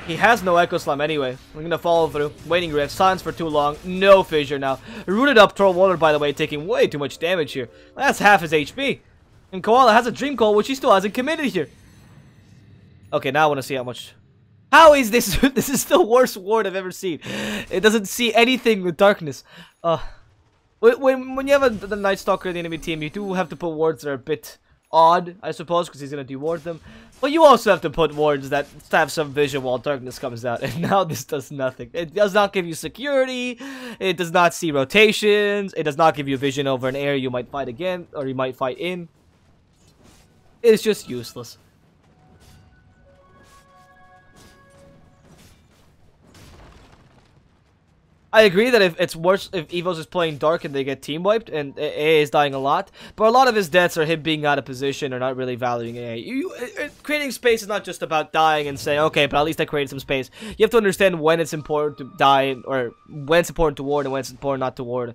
He has no Echo Slam anyway. We're gonna follow through. Waning Rift, silence for too long. No Fissure now. Rooted up Trollwater, by the way, taking way too much damage here. That's half his HP. And Koala has a Dream Call, which he still hasn't committed here. Okay, now I want to see how much. How is this? This is the worst ward I've ever seen. It doesn't see anything with darkness. When you have the Night Stalker in the enemy team, you do have to put wards that are a bit odd, I suppose, because he's going to deward them. But you also have to put wards that have some vision while darkness comes out. And now this does nothing. It does not give you security. It does not see rotations. It does not give you vision over an area you might fight again, or you might fight in. It's just useless. I agree that if it's worse if Evos is playing dark and they get team wiped and AA is dying a lot, but a lot of his deaths are him being out of position or not really valuing AA. Creating space is not just about dying and saying, okay, but at least I created some space. You have to understand when it's important to die or when it's important to ward and when it's important not to ward.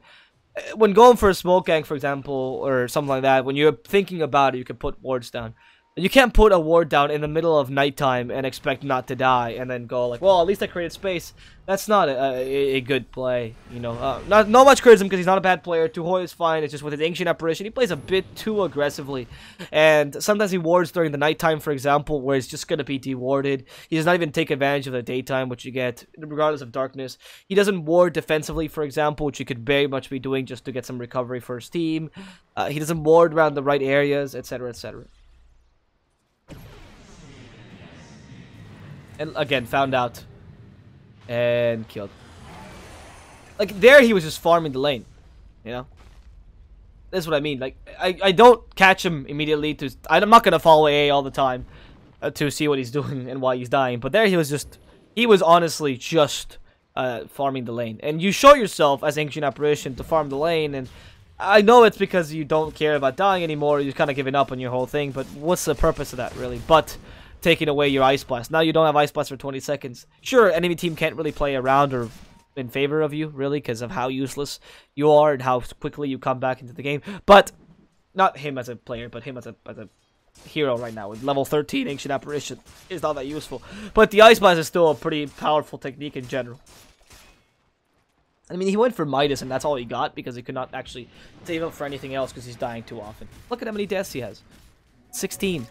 When going for a smoke gank, for example, or something like that, when you're thinking about it, you can put wards down. You can't put a ward down in the middle of nighttime and expect not to die and then go like, well, at least I created space. That's not a good play, you know. Not much criticism because he's not a bad player. Tuhoi is fine. It's just with his Ancient Apparition, he plays a bit too aggressively. And sometimes he wards during the nighttime, for example, where he's just going to be dewarded. He does not even take advantage of the daytime, which you get regardless of darkness. He doesn't ward defensively, for example, which he could very much be doing just to get some recovery for his team. He doesn't ward around the right areas, etc., etc. And again, found out. And killed. Like, there he was just farming the lane. You know? That's what I mean. Like, I don't catch him immediately to... I'm not going to follow AA all the time to see what he's doing and why he's dying. But there he was just... He was honestly just farming the lane. And you show yourself as Ancient Apparition to farm the lane. And I know it's because you don't care about dying anymore. You're kind of giving up on your whole thing. But what's the purpose of that, really? But... taking away your Ice Blast. Now you don't have Ice Blast for 20 seconds. Sure, enemy team can't really play around or in favor of you, really, because of how useless you are and how quickly you come back into the game. But, not him as a player, but him as a hero right now. With level 13 Ancient Apparition is not that useful. But the Ice Blast is still a pretty powerful technique in general. I mean, he went for Midas, and that's all he got, because he could not actually save up for anything else, because he's dying too often. Look at how many deaths he has. 16.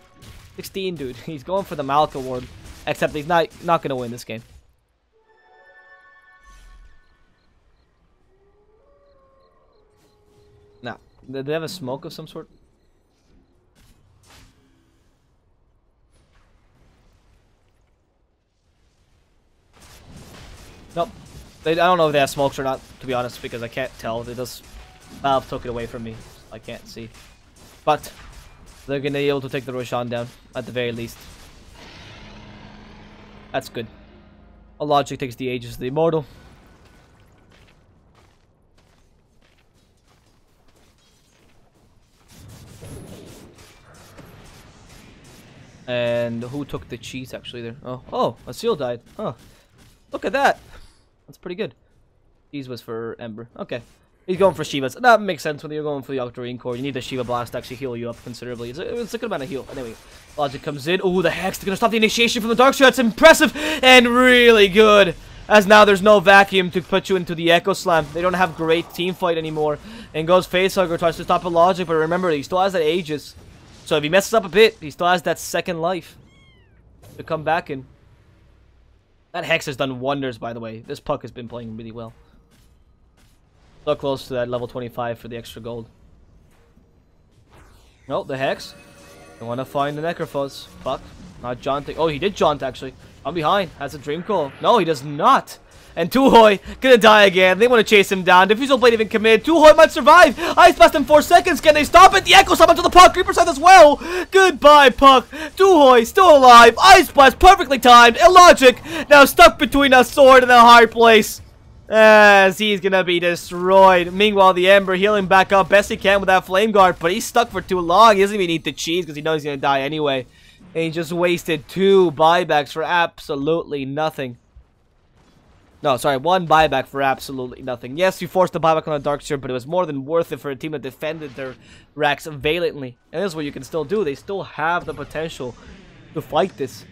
16, dude. He's going for the Malk award, except he's not going to win this game. Now, did they have a smoke of some sort? Nope. I don't know if they have smokes or not, to be honest, because I can't tell. Valve took it away from me. I can't see. But they're going to be able to take the Roshan down, at the very least. That's good. A logic takes the Aegis of the Immortal. And who took the cheese actually there? Oh, a seal died. Oh, look at that. That's pretty good. Cheese was for Ember. Okay. He's going for Shiva's. That makes sense when you're going for the Octarine Core. You need the Shiva Blast to actually heal you up considerably. It's a good amount of heal. Anyway, Logic comes in. Oh, the Hex. They're going to stop the initiation from the Darkseer. That's impressive and really good. As now there's no vacuum to put you into the Echo Slam. They don't have great team fight anymore. And goes Facehugger, tries to stop a Logic, but remember, he still has that Aegis. So if he messes up a bit, he still has that second life to come back in. That Hex has done wonders, by the way. This puck has been playing really well. So close to that level 25 for the extra gold. Oh, the Hex. I want to find the Necrophos. Fuck. Not Jaunt. Oh, he did Jaunt, actually. I'm behind. Has a Dream Coil. No, he does not. And Tuhoi gonna die again. They want to chase him down. Diffusal Blade even committed. Tuhoi might survive. Ice Blast in 4 seconds. Can they stop it? The Echo Slam onto the puck. Reaper Scythe as well. Goodbye, puck. Tuhoi still alive. Ice Blast perfectly timed. Illogic now stuck between a sword and a hard place. As he's gonna be destroyed. Meanwhile, the Ember healing back up best he can with that Flame Guard, but he's stuck for too long. He doesn't even eat the cheese because he knows he's gonna die anyway. And he just wasted 2 buybacks for absolutely nothing. No, sorry, 1 buyback for absolutely nothing. Yes, you forced the buyback on the Darkseer, but it was more than worth it for a team that defended their racks valiantly. And this is what you can still do. They still have the potential to fight this.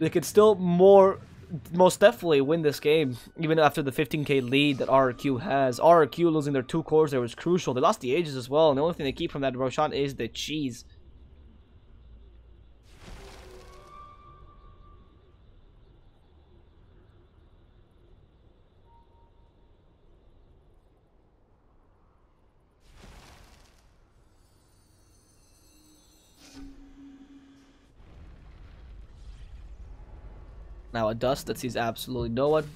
They could still most definitely win this game, even after the 15k lead that RRQ has. RRQ losing their 2 cores there was crucial. They lost the Aegis as well, and the only thing they keep from that Roshan is the cheese. Now a Dust that sees absolutely no one.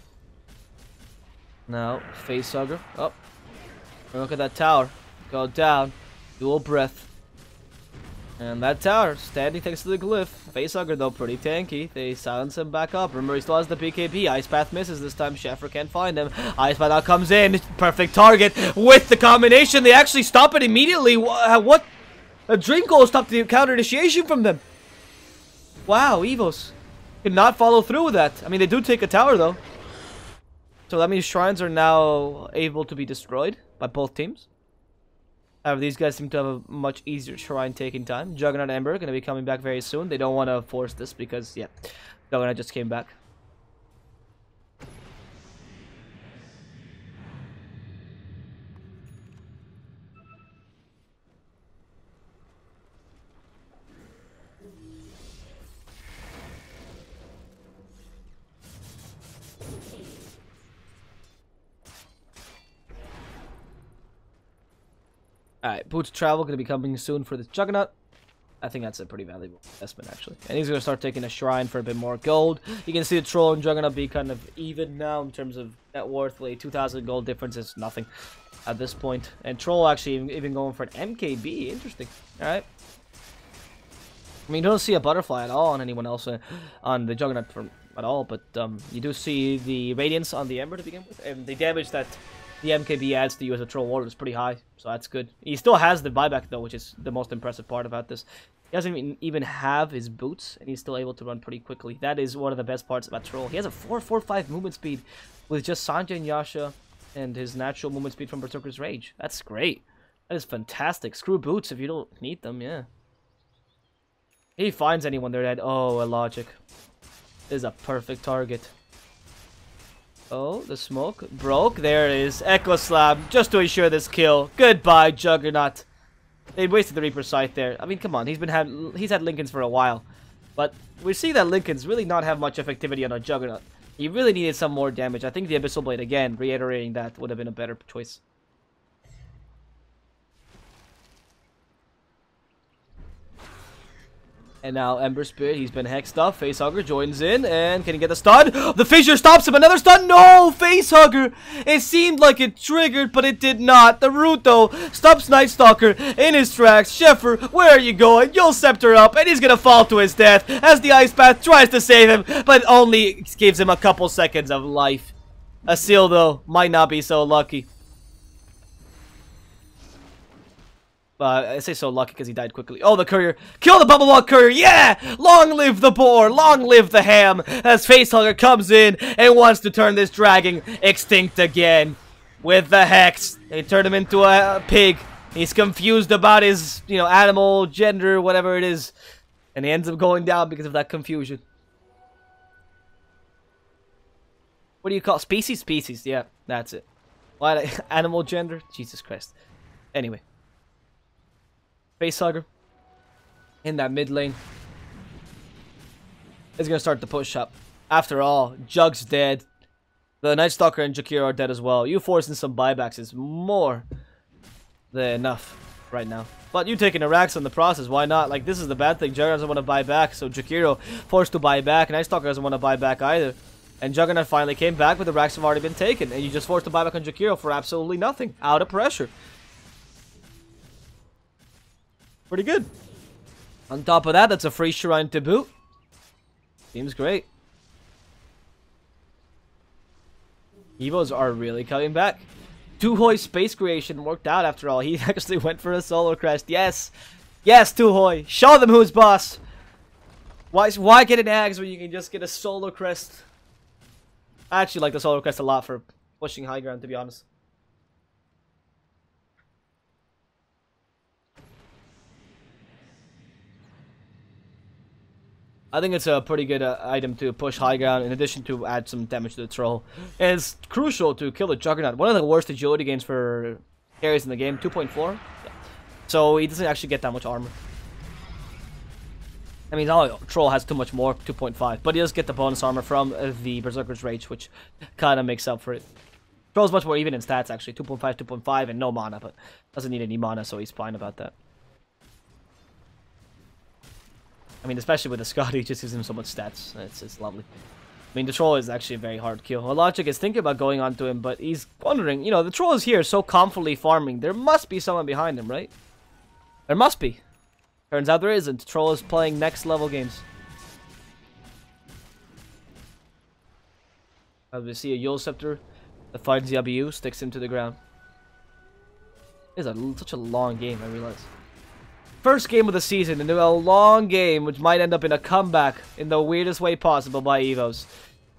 Now, Facehugger. Oh. Look at that tower. Go down. Dual Breath. And that tower, standing thanks to the glyph. Facehugger though, pretty tanky. They silence him back up. Remember, he still has the BKB. Ice Path misses this time. Sheffer can't find him. Ice Path now comes in. Perfect target with the combination. They actually stop it immediately. What? A Dream Goal stopped the counter initiation from them. Wow, Evos could not follow through with that. I mean, they do take a tower though. So that means shrines are now able to be destroyed by both teams. However, these guys seem to have a much easier shrine taking time. Juggernaut and Ember are going to be coming back very soon. They don't want to force this because, yeah, Juggernaut just came back. Alright, Boots Travel going to be coming soon for the Juggernaut. I think that's a pretty valuable investment, actually. And he's going to start taking a shrine for a bit more gold. You can see the Troll and Juggernaut be kind of even now in terms of net worth. Like 2,000 gold difference is nothing at this point. And Troll actually even going for an MKB. Interesting. Alright. I mean, you don't see a butterfly at all on anyone else on the Juggernaut at all. But you do see the Radiance on the Ember to begin with. And the damage that the MKB adds to you as a Troll Warrior is pretty high, so that's good. He still has the buyback though, which is the most impressive part about this. He doesn't even have his boots, and he's still able to run pretty quickly. That is one of the best parts about Troll. He has a 4.45 movement speed with just Sanjay and Yasha and his natural movement speed from Berserker's Rage. That's great. That is fantastic. Screw boots if you don't need them, yeah. He finds anyone there that... Oh, a logic. This is a perfect target. Oh, the smoke broke. There it is. Echo Slab just to ensure this kill. Goodbye, Juggernaut. They wasted the Reaper's Sight there. I mean, come on. He's had Lincolns for a while. But we see that Lincolns really not have much effectivity on a Juggernaut. He really needed some more damage. I think the Abyssal Blade, again, reiterating that, would have been a better choice. And now Ember Spirit, he's been hexed up. Facehugger joins in, and can he get a stun? The Fissure stops him, another stun! No! Facehugger! It seemed like it triggered, but it did not. The root, though, stops Night Stalker in his tracks. Sheffer, where are you going? You'll Scepter up, and he's gonna fall to his death as the Ice Path tries to save him, but only gives him a couple seconds of life. A Seal, though, might not be so lucky. I say so lucky because he died quickly. Oh, the Courier. Kill the Bubble Walk Courier. Yeah! Long live the boar. Long live the ham. As Facehugger comes in and wants to turn this dragon extinct again. With the Hex. They turn him into a pig. He's confused about his, animal, gender, whatever it is. And he ends up going down because of that confusion. What do you call species? Species. Yeah, that's it. Why animal gender? Jesus Christ. Anyway. Facehugger in that mid lane is going to start the push up. After all, Jug's dead. The Night Stalker and Jakiro are dead as well. You forcing some buybacks is more than enough right now. But you taking a Rax in the process, why not? Like, this is the bad thing. Juggernaut doesn't want to buy back, so Jakiro forced to buy back. Night Stalker doesn't want to buy back either. And Juggernaut finally came back, but the Rax have already been taken. And you just forced to buy back on Jakiro for absolutely nothing. Out of pressure. Pretty good. On top of that, that's a free shrine to boot. Seems great. Evos are really coming back. Tuhoi's space creation worked out after all. He actually went for a Solar Crest. Yes. Yes, Tuhoi. Show them who's boss. Why get an Ags when you can just get a Solar Crest? I actually like the Solar Crest a lot for pushing high ground, to be honest. I think it's a pretty good item to push high ground in addition to add some damage to the troll. And it's crucial to kill the Juggernaut. One of the worst agility gains for carries in the game, 2.4. Yeah. So he doesn't actually get that much armor. I mean, troll has too much more, 2.5. But he does get the bonus armor from the Berserker's Rage, which kind of makes up for it. Troll's much more even in stats, actually. 2.5, 2.5, and no mana, but doesn't need any mana, so he's fine about that. I mean, especially with the Scotty, it just gives him so much stats. It's lovely. I mean, the troll is actually a very hard kill. Logic is thinking about going onto him, but he's wondering, the troll is here so confidently farming. There must be someone behind him, right? There must be. Turns out there isn't. Troll is playing next level games. As we see a Yule Scepter that finds Yabiu, sticks him to the ground. It is such a long game, I realize. First game of the season into a long game, which might end up in a comeback in the weirdest way possible by Evos.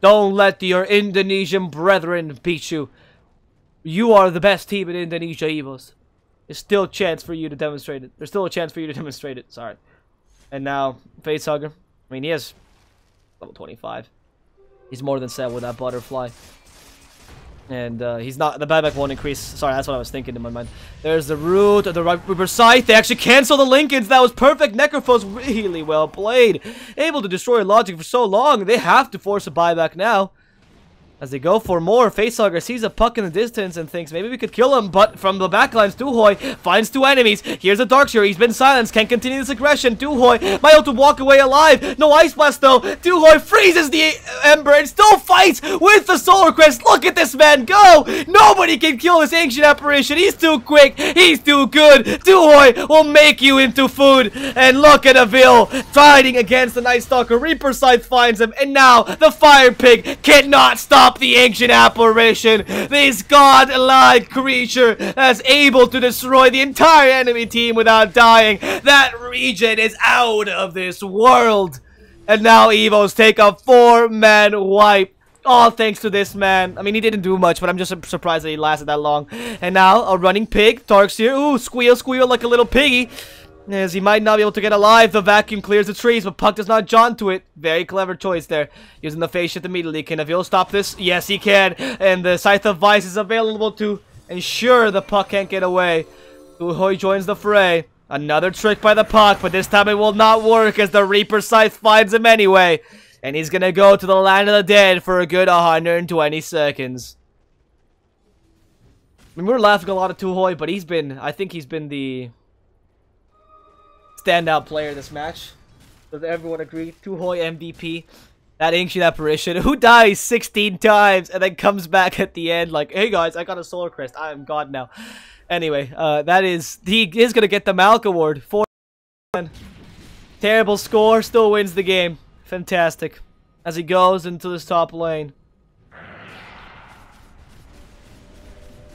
Don't let your Indonesian brethren beat you. You are the best team in Indonesia, Evos. There's still a chance for you to demonstrate it. There's still a chance for you to demonstrate it. Sorry. And now, Facehugger. I mean, he is level 25. He's more than set with that butterfly. And he's not, the buyback won't increase. Sorry, that's what I was thinking in my mind. There's the root of the Reaper Scythe. They actually cancel the Lincolns. That was perfect. Necrophos really well played. Able to destroy logic for so long. They have to force a buyback now. As they go for more, Facehugger sees a puck in the distance and thinks maybe we could kill him, but from the backlines, Duhoy finds two enemies. Here's a Darkseer, he's been silenced, can't continue this aggression. Duhoy might able to walk away alive. No Ice Blast though. Duhoy freezes the Ember and still fights with the Solar Crest. Look at this man go! Nobody can kill this ancient apparition. He's too quick, he's too good. Duhoy will make you into food. And look at Avil fighting against the Night Stalker. Reaper Scythe finds him, and now the Fire Pig cannot stop the ancient apparition. This godlike creature that's able to destroy the entire enemy team without dying. That region is out of this world. And now Evos take a 4-man wipe. All thanks to this man. I mean, he didn't do much, but I'm just surprised that he lasted that long. And now a running pig. Darkseer. Ooh, squeal like a little piggy. As he might not be able to get alive, the vacuum clears the trees, but Puck does not jaunt to it. Very clever choice there. Using the phase shift immediately. Can Avil stop this? Yes, he can. And the Scythe of Vice is available to ensure the Puck can't get away. Duhoy joins the fray. Another trick by the Puck, but this time it will not work as the Reaper Scythe finds him anyway. And he's gonna go to the land of the dead for a good 120 seconds. I mean, we're laughing a lot at Duhoy, but I think he's been the standout player this match. Does everyone agree? Duhoy MVP. That ancient apparition who dies 16 times and then comes back at the end like, hey guys, I got a Solar Crest. I am God now. Anyway, he is gonna get the Malk Award. 4. Terrible score, still wins the game. Fantastic. As he goes into this top lane.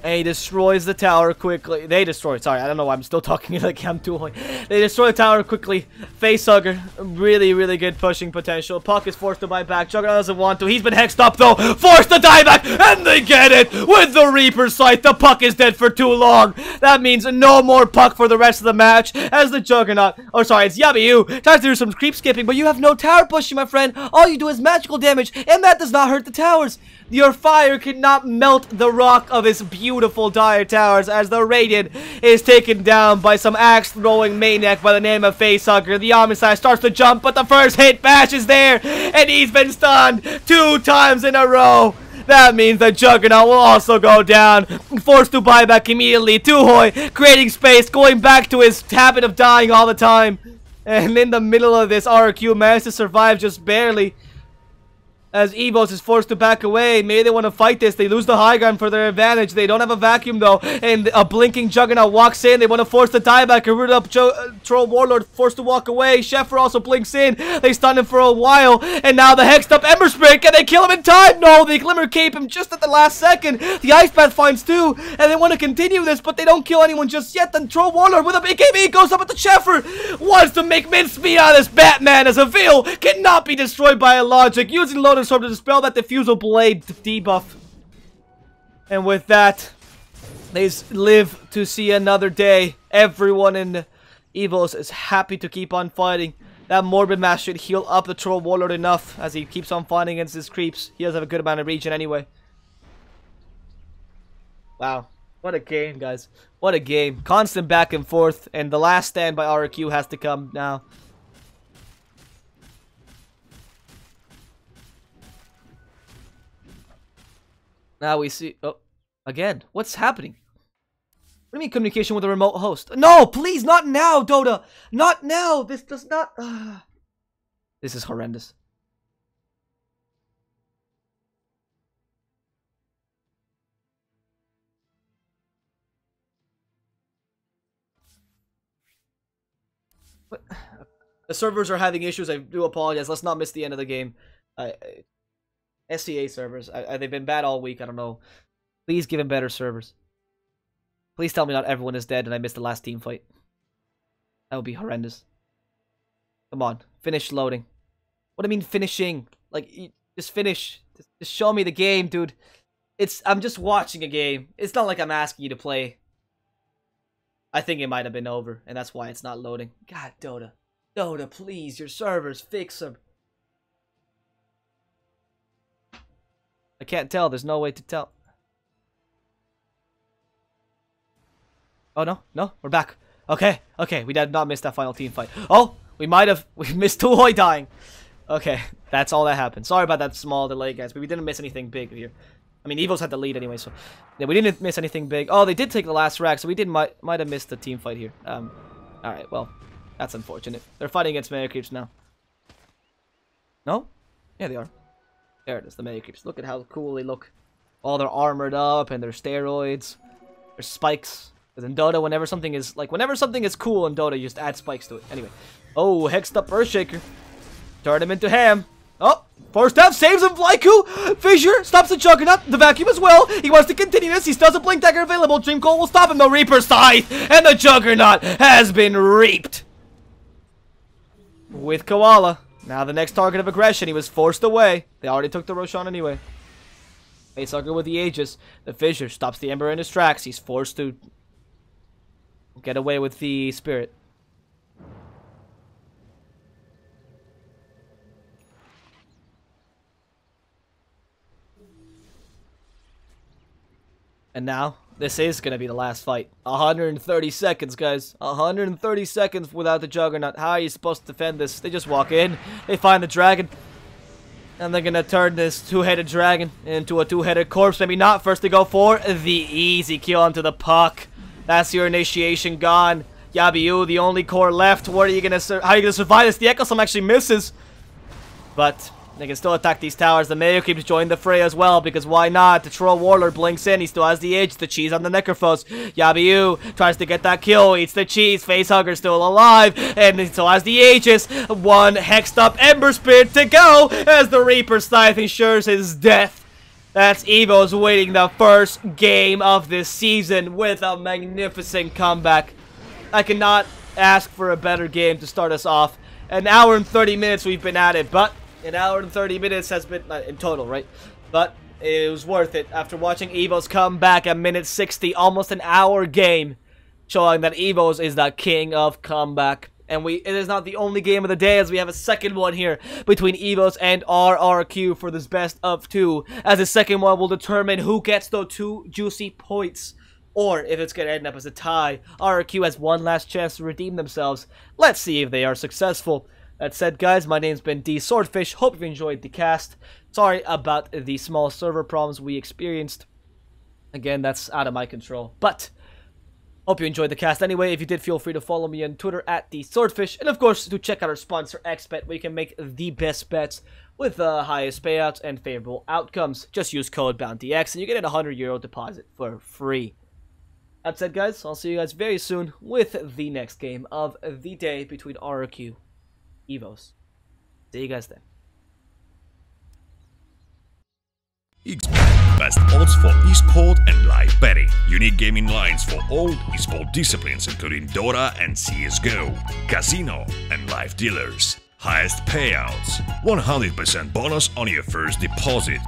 And he destroys the tower quickly. They destroy it. Sorry, I don't know why I'm still talking like I'm Duhoy. They destroy the tower quickly. Facehugger, really, really good pushing potential. Puck is forced to buy back. Juggernaut doesn't want to. He's been hexed up though. Forced to die back, and they get it with the Reaper Scythe. The Puck is dead for too long. That means no more Puck for the rest of the match. As the Juggernaut, oh sorry, it's Yabiu, tries to do some creep skipping, but you have no tower pushing, my friend. All you do is magical damage, and that does not hurt the towers. Your fire cannot melt the rock of his beautiful dire towers as the Radiant is taken down by some axe-throwing maniac by the name of Facehugger. The Omnicide starts to jump, but the first hit bash is there, and he's been stunned 2 times in a row. That means the Juggernaut will also go down, forced to buy back immediately. Duhoy creating space, going back to his habit of dying all the time. And in the middle of this, RQ managed to survive just barely. As Evos is forced to back away. Maybe they want to fight this. They lose the high ground for their advantage. They don't have a vacuum though. And a blinking Juggernaut walks in. They want to force the dieback. A rooted up Troll Warlord forced to walk away. Sheffer also blinks in. They stun him for a while. And now the hexed up Ember Spray. Can they kill him in time? No, they Glimmer Cape him just at the last second. The Ice Path finds 2. And they want to continue this, but they don't kill anyone just yet. Then Troll Warlord with a BKB goes up at the Sheffer. Wants to make mincemeat out of this Batman as Avil cannot be destroyed by a logic. Using Lotus Orb to dispel that Diffusal Blade debuff. And with that, they live to see another day. Everyone in Evos is happy to keep on fighting. That Morbid Mass should heal up the Troll Warlord enough as he keeps on fighting against his creeps. He does have a good amount of regen anyway. Wow. What a game, guys. What a game. Constant back and forth. And the last stand by RQ has to come now. Now we see... Oh, again. What's happening? What do you mean communication with a remote host? No, please, not now, Dota. Not now. This does not... This is horrendous. The servers are having issues. I do apologize. Let's not miss the end of the game. SCA servers. They've been bad all week. I don't know. Please give him better servers. Please tell me not everyone is dead and I missed the last team fight. That would be horrendous. Come on. Finish loading. What do I mean finishing? Like, just finish. Just show me the game, dude. I'm just watching a game. It's not like I'm asking you to play. I think it might have been over, and that's why it's not loading. God, Dota. Dota, please, your servers, fix them. I can't tell. There's no way to tell. Oh, no. No, we're back. Okay, okay. We did not miss that final team fight. Oh, we missed Tuhoi dying. Okay, that's all that happened. Sorry about that small delay, guys, but we didn't miss anything big here. I mean, Evos had the lead anyway, so yeah, we didn't miss anything big. Oh, they did take the last rack, so we might have missed the team fight here. All right, well, that's unfortunate. They're fighting against Mega Creeps now. No? Yeah, they are. There it is, the Mega Creeps. Look at how cool they look. Oh, they're armored up and they're steroids. There's spikes. Because in Dota, whenever something is cool in Dota, you just add spikes to it. Anyway. Oh, hexed up Earthshaker. Turn him into ham. Oh, first half saves him, Flyku. Fissure stops the Juggernaut. The Vacuum as well. He wants to continue this. He still has a Blink Dagger available. Dream Coil will stop him. The Reaper Scythe. And the Juggernaut has been reaped. With Koala. Now the next target of aggression. He was forced away. They already took the Roshan anyway. Facehugger with the Aegis. The Fissure stops the Ember in his tracks. He's forced to get away with the Spirit. And now, this is going to be the last fight. 130 seconds, guys. 130 seconds without the Juggernaut. How are you supposed to defend this? They just walk in, they find the dragon, and they're going to turn this two-headed dragon into a two-headed corpse. Maybe not. First they go for the easy Qeon to the puck. That's your initiation gone. Yabiu, the only core left. What are you going to how are you going to survive this? The Echo Slam actually misses. But they can still attack these towers. The Mayo keeps joining the fray as well, because why not? The Troll Warlord blinks in. He still has the edge. The cheese on the Necrophos. Yabiu tries to get that kill. Eats the cheese. Facehugger still alive. And he still has the Aegis. One hexed up Ember Spirit to go as the Reaper Scythe ensures his death. That's Evos winning the first game of this season with a magnificent comeback. I cannot ask for a better game to start us off. An hour and 30 minutes we've been at it, but an hour and 30 minutes has been, in total, right? But it was worth it after watching Evos come back at minute 60, almost an hour game, showing that Evos is the king of comeback. And it is not the only game of the day, as we have a second one here between Evos and RRQ for this best of two, as the second one will determine who gets those 2 juicy points, or if it's going to end up as a tie. RRQ has one last chance to redeem themselves. Let's see if they are successful. That said, guys, my name's been D Swordfish. Hope you enjoyed the cast. Sorry about the small server problems we experienced. Again, that's out of my control. But hope you enjoyed the cast anyway. If you did, feel free to follow me on Twitter at D Swordfish. And of course, do check out our sponsor, XBet, where you can make the best bets with the highest payouts and favorable outcomes. Just use code BOUNTYX and you get a €100 deposit for free. That said, guys, I'll see you guys very soon with the next game of the day between RRQ Evos. See you guys then. XBet, best odds for esport and live betting. Unique gaming lines for all esport disciplines including Dota and CSGO, casino and live dealers. Highest payouts, 100% bonus on your first deposit.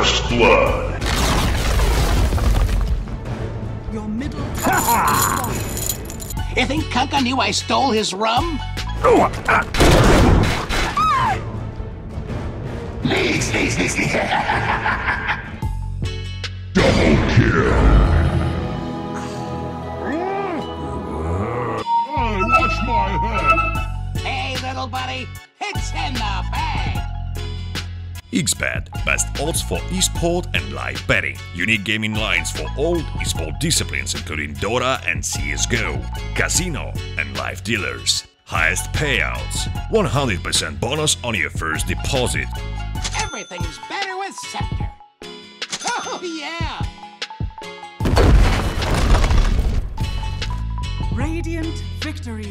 First blood. Your middle tower is You think Kunka knew I stole his rum? Double kill. Hey, watch my head. Hey, little buddy, it's in the bag. XBet, best odds for esport and live betting. Unique gaming lines for all esport disciplines including Dota and CSGO, casino and live dealers. Highest payouts, 100% bonus on your first deposit. Everything's better with Scepter. Oh, yeah. radiant victory.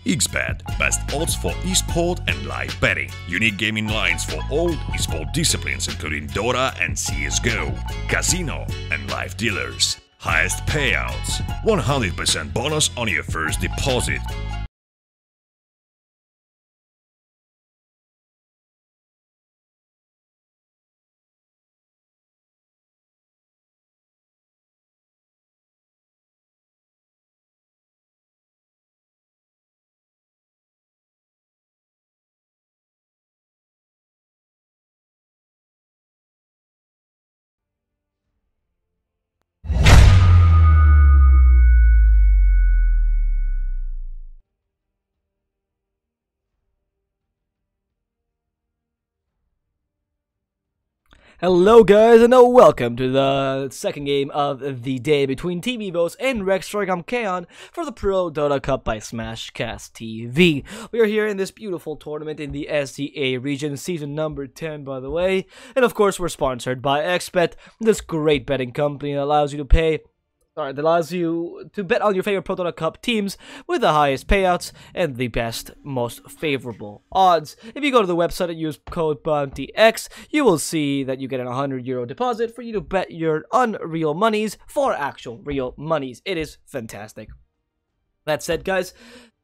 XBet, best odds for esport and live betting. Unique gaming lines for all esport disciplines including Dota and CSGO, casino and live dealers. Highest payouts, 100% bonus on your first deposit. Hello guys, and welcome to the second game of the day between Team Evos and Regum Qeon for the Prodota Cup by Smashcast TV. We are here in this beautiful tournament in the SEA region, season number 10 by the way, and of course we're sponsored by XBet, this great betting company that allows you to bet on your favorite Prodota Cup teams with the highest payouts and the best, most favorable odds. If you go to the website and use code BOUNTYX, you will see that you get an €100 deposit for you to bet your unreal monies for actual real monies. It is fantastic. That said, guys,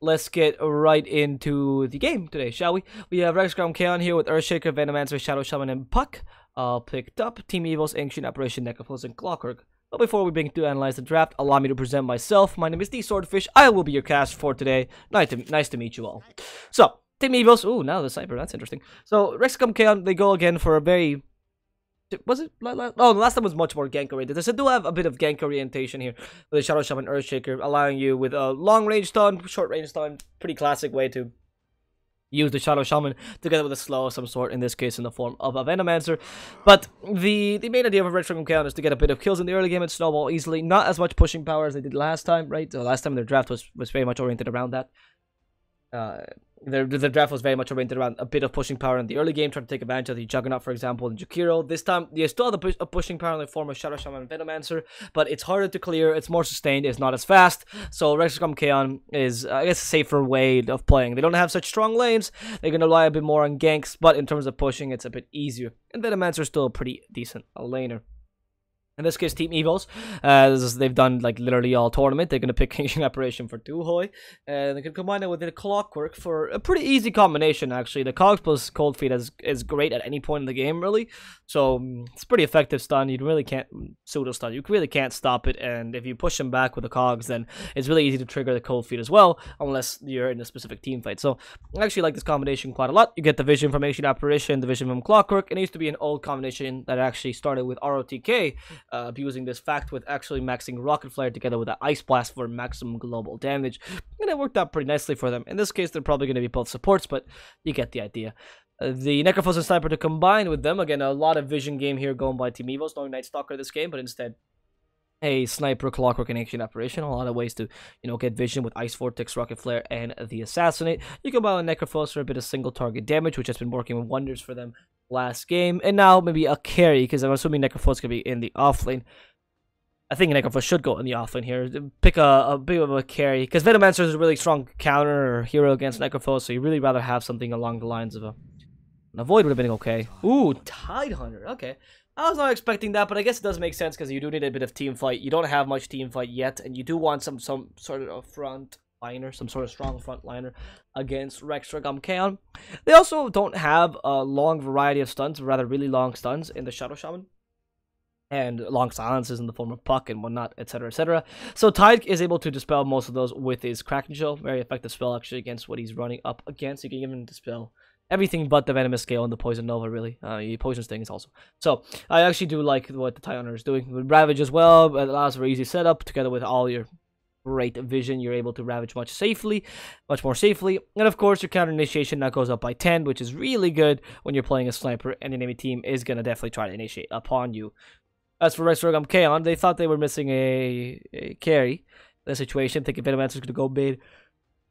let's get right into the game today, shall we? We have Regum Qeon here with Earthshaker, Venomancer, Shadow Shaman, and Puck. All picked up. Team Evos, Ancient Apparition, Necrophos, and Clockwork. But before we begin to analyze the draft, allow me to present myself. My name is The Swordfish. I will be your cast for today. Nice to meet you all. So, Team Evos. Ooh, now the Cyber. That's interesting. So, Regum Qeon, they go again for a very... Was it? Oh, the last time was much more gank oriented. They do have a bit of gank orientation here with the Shadow Shaman Earthshaker, allowing you with a long range stun, short range stun. Pretty classic way to use the Shadow Shaman together with a slow of some sort, in this case in the form of a Venomancer. But the main idea of Regum Qeon is to get a bit of kills in the early game and snowball easily. Not as much pushing power as they did last time, right? So last time their draft was very much oriented around that. The draft was very much oriented around a bit of pushing power in the early game, trying to take advantage of the Juggernaut, for example, and Jakiro. This time, you still have a pushing power in the form of Shadow Shaman and Venomancer, but it's harder to clear, it's more sustained, it's not as fast, so Regum Qeon is, I guess, a safer way of playing. They don't have such strong lanes, they're going to rely a bit more on ganks, but in terms of pushing, it's a bit easier. And Venomancer is still a pretty decent laner. In this case, Team Evos, as they've done like literally all tournament, they're going to pick Ancient Apparition for 2 Hoi, and they can combine it with the Clockwork for a pretty easy combination, actually. The Cogs plus Cold Feet is great at any point in the game, really, so it's pretty effective stun. You really can't pseudo stun, you really can't stop it, and if you push them back with the Cogs, then it's really easy to trigger the Cold Feet as well, unless you're in a specific team fight. So I actually like this combination quite a lot. You get the Vision from Ancient Apparition, the Vision from Clockwork. It needs to be an old combination that actually started with ROTK, abusing this fact with actually maxing Rocket Flare together with an Ice Blast for maximum global damage. And it worked out pretty nicely for them. In this case, they're probably going to be both supports, but you get the idea. The Necrophos and Sniper to combine with them. Again, a lot of vision game here going by Team Evos. No Night Stalker this game, but instead a Sniper, Clockwork, and Ancient Apparition. A lot of ways to, get vision with Ice Vortex, Rocket Flare, and the Assassinate. You can buy a Necrophos for a bit of single target damage, which has been working wonders for them last game. And now maybe a carry, because I'm assuming Necrophos could be in the offlane. I think Necrophos should go in the offlane here. Pick a bit of a carry, because Venomancer is a really strong counter or hero against Necrophos, so you really rather have something along the lines of a Void would have been okay. Ooh, Tidehunter. Okay. I was not expecting that, but I guess it does make sense because you do need a bit of team fight. You don't have much team fight yet, and you do want some sort of front liner, some sort of strong front liner against Regum Qeon. They also don't have a long variety of stuns, rather really long stuns in the Shadow Shaman. And long silences in the form of Puck and whatnot, etc., etc. So Tide is able to dispel most of those with his Kraken Shell. Very effective spell, actually, against what he's running up against. You can even dispel everything but the Venomous Scale and the Poison Nova, really. Poison Sting is also. So, I actually do like what the Tidehunter is doing. With Ravage as well, it allows for easy setup. Together with all your great vision, you're able to Ravage much more safely. And of course, your counter initiation now goes up by 10, which is really good when you're playing a Sniper, and the enemy team is going to definitely try to initiate upon you. As for Regum Qeon, they thought they were missing a carry. The situation, thinking Venomancer's going to go mid.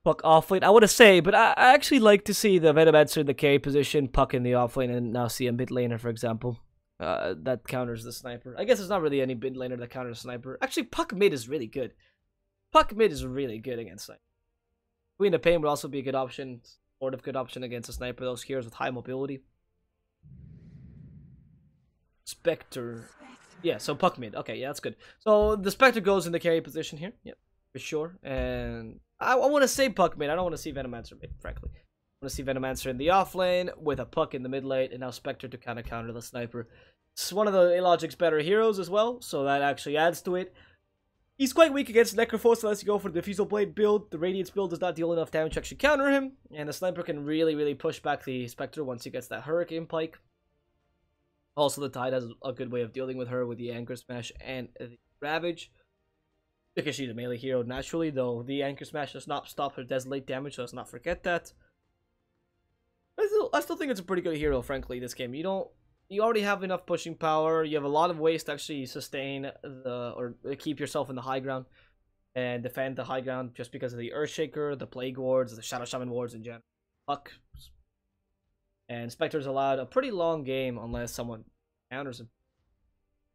Puck offlane, I want to say, but I actually like to see the Venomancer in the carry position, Puck in the offlane, and now see a mid laner, for example. That counters the Sniper. I guess there's not really any mid laner that counters Sniper. Actually, Puck mid is really good. Puck mid is really good against Sniper. Queen of Pain would also be a good option, sort of good option against a Sniper. Those heroes with high mobility. Spectre. Yeah, so Puck mid. Okay, yeah, that's good. So the Spectre goes in the carry position here. Yep, for sure. And I want to say Puck mid. I don't want to see Venomancer mid, frankly. I want to see Venomancer in the offlane with a Puck in the mid lane, and now Spectre to kind of counter the Sniper. It's one of the Illogic's better heroes as well, so that actually adds to it. He's quite weak against Necrophos unless you go for the Diffusal Blade build. The Radiance build does not deal enough damage to actually counter him, and the Sniper can really push back the Spectre once he gets that Hurricane Pike. Also, the Tide has a good way of dealing with her with the Anchor Smash and the Ravage. Because she's a melee hero naturally, though the Anchor Smash does not stop her Desolate damage, so let's not forget that. I still think it's a pretty good hero, frankly, this game. You already have enough pushing power, you have a lot of ways to actually sustain or keep yourself in the high ground and defend the high ground just because of the Earthshaker, the Plague Wards, the Shadow Shaman Wards in general. Puck. And Spectre's allowed a pretty long game unless someone counters him.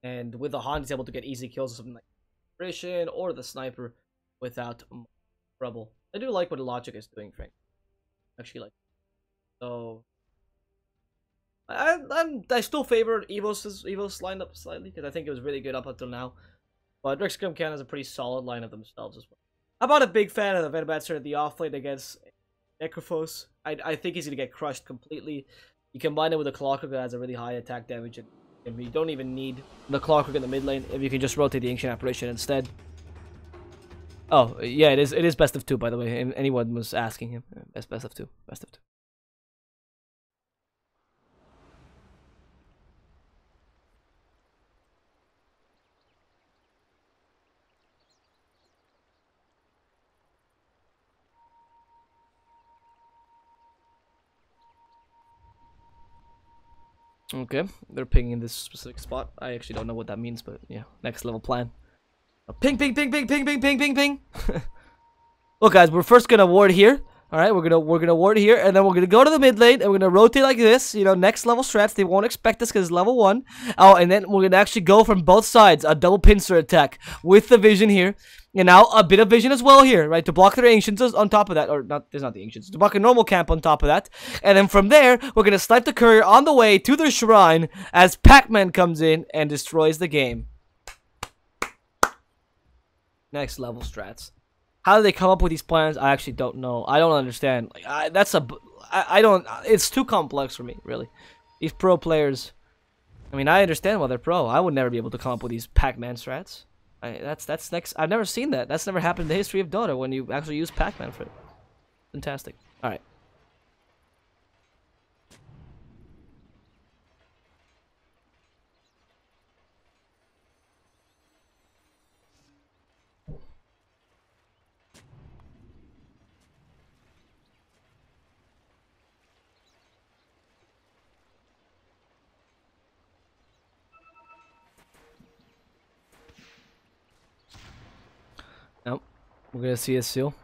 And with the Haunt, he's able to get easy kills with something like Apparition or the Sniper without trouble. I do like what Logic is doing, Frank. Actually like. So I still favor Evos lineup slightly because I think it was really good up until now. But Regum Qeon has a pretty solid lineup themselves as well. I'm not a big fan of the Venomancer at the offlane against Necrophos. I think he's going to get crushed completely. You combine it with a Clockwork that has a really high attack damage, and you don't even need the Clockwork in the mid lane if you can just rotate the Ancient Apparition instead. Oh, yeah, it is best of 2, by the way. Anyone was asking him. Best of 2. Best of 2. Okay, they're pinging this specific spot. I actually don't know what that means, but yeah, next level plan. Ping, ping, ping, ping, ping, ping, ping, ping, ping. Look, guys, we're first gonna ward here. All right, we're gonna ward here, and then we're gonna go to the mid lane, and we're gonna rotate like this. You know, next level strats. They won't expect us because it's level 1. Oh, and then we're gonna actually go from both sides, a double pincer attack with the vision here, and now a bit of vision as well here, right, to block their ancients on top of that, or not. There's not the ancients to block a normal camp on top of that, and then from there we're gonna snipe the courier on the way to the shrine as Pac-Man comes in and destroys the game. Next level strats. How do they come up with these plans? I actually don't know. I don't understand. Like, I don't. It's too complex for me, really. These pro players. I mean, I understand why they're pro. I would never be able to come up with these Pac-Man strats. That's next. I've never seen that. That's never happened in the history of Dota when you actually use Pac-Man for it. Fantastic. All right. We're gonna see a seal.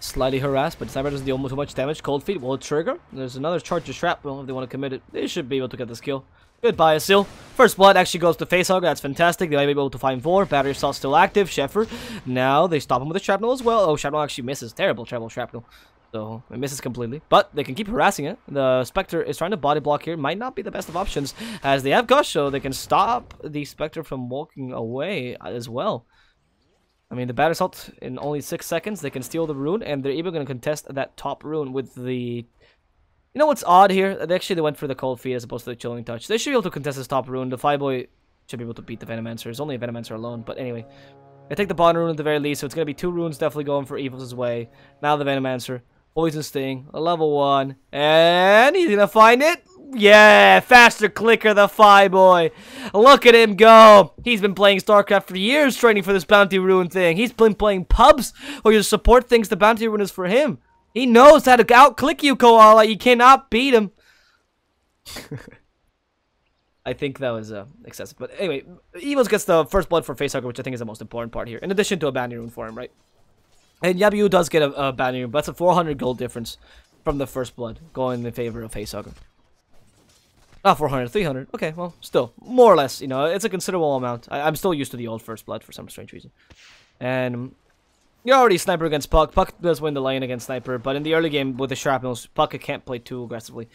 Slightly harassed, but Sniper doesn't deal too much damage. Cold Feet will trigger. There's another charge of shrapnel if they want to commit it. They should be able to get this kill. Goodbye, Asil. First blood actually goes to Facehugger. That's fantastic. They might be able to find 4. Battery assault still active. Sheffer. Now they stop him with a shrapnel as well. Oh, shrapnel actually misses. Terrible shrapnel. So it misses completely. But they can keep harassing it. The Spectre is trying to body block here. Might not be the best of options as they have Gush, so they can stop the Spectre from walking away as well. I mean, the Battery Assault in only 6 seconds, they can steal the rune, and they're even going to contest that top rune with the... You know what's odd here? They went for the Cold Feet as opposed to the Chilling Touch. They should be able to contest this top rune. The Fireboy should be able to beat the Venomancer. There's only a Venomancer alone, but anyway. They take the bottom rune at the very least, so it's going to be 2 runes definitely going for Evos' way. Now the Venomancer. Poison Sting, a level 1, and he's going to find it. Yeah, faster clicker, the Fireboy. Look at him go. He's been playing StarCraft for years, training for this bounty rune thing. He's been playing pubs where your support thinks the bounty rune is for him. He knows how to out-click you, Koala. You cannot beat him. I think that was excessive. But anyway, Evos gets the first blood for Facehugger, which I think is the most important part here. In addition to a bounty rune for him, right? And Yabu does get a bounty rune, but that's a 400 gold difference from the first blood, going in favor of Facehugger. Not 400, 300. Okay, well, still, more or less, you know, it's a considerable amount. I'm still used to the old first blood for some strange reason. And you're already Sniper against Puck. Puck does win the lane against Sniper, but in the early game with the Shrapnels, Puck can't play too aggressively.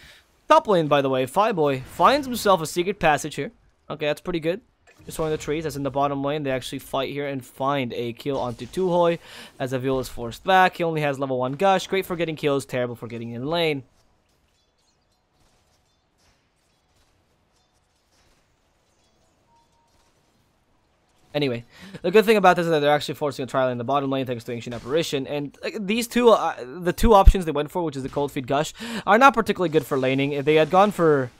Top lane, by the way, Fireboy finds himself a secret passage here. Okay, that's pretty good. Just one of the trees, as in the bottom lane, they actually fight here and find a kill onto Tuhoi, as Avil is forced back. He only has level 1 Gush. Great for getting kills, terrible for getting in lane. Anyway, the good thing about this is that they're actually forcing a trial in the bottom lane thanks to Ancient Apparition, and these two, the 2 options they went for, which is the Cold Feet Gush, are not particularly good for laning. If they had gone for,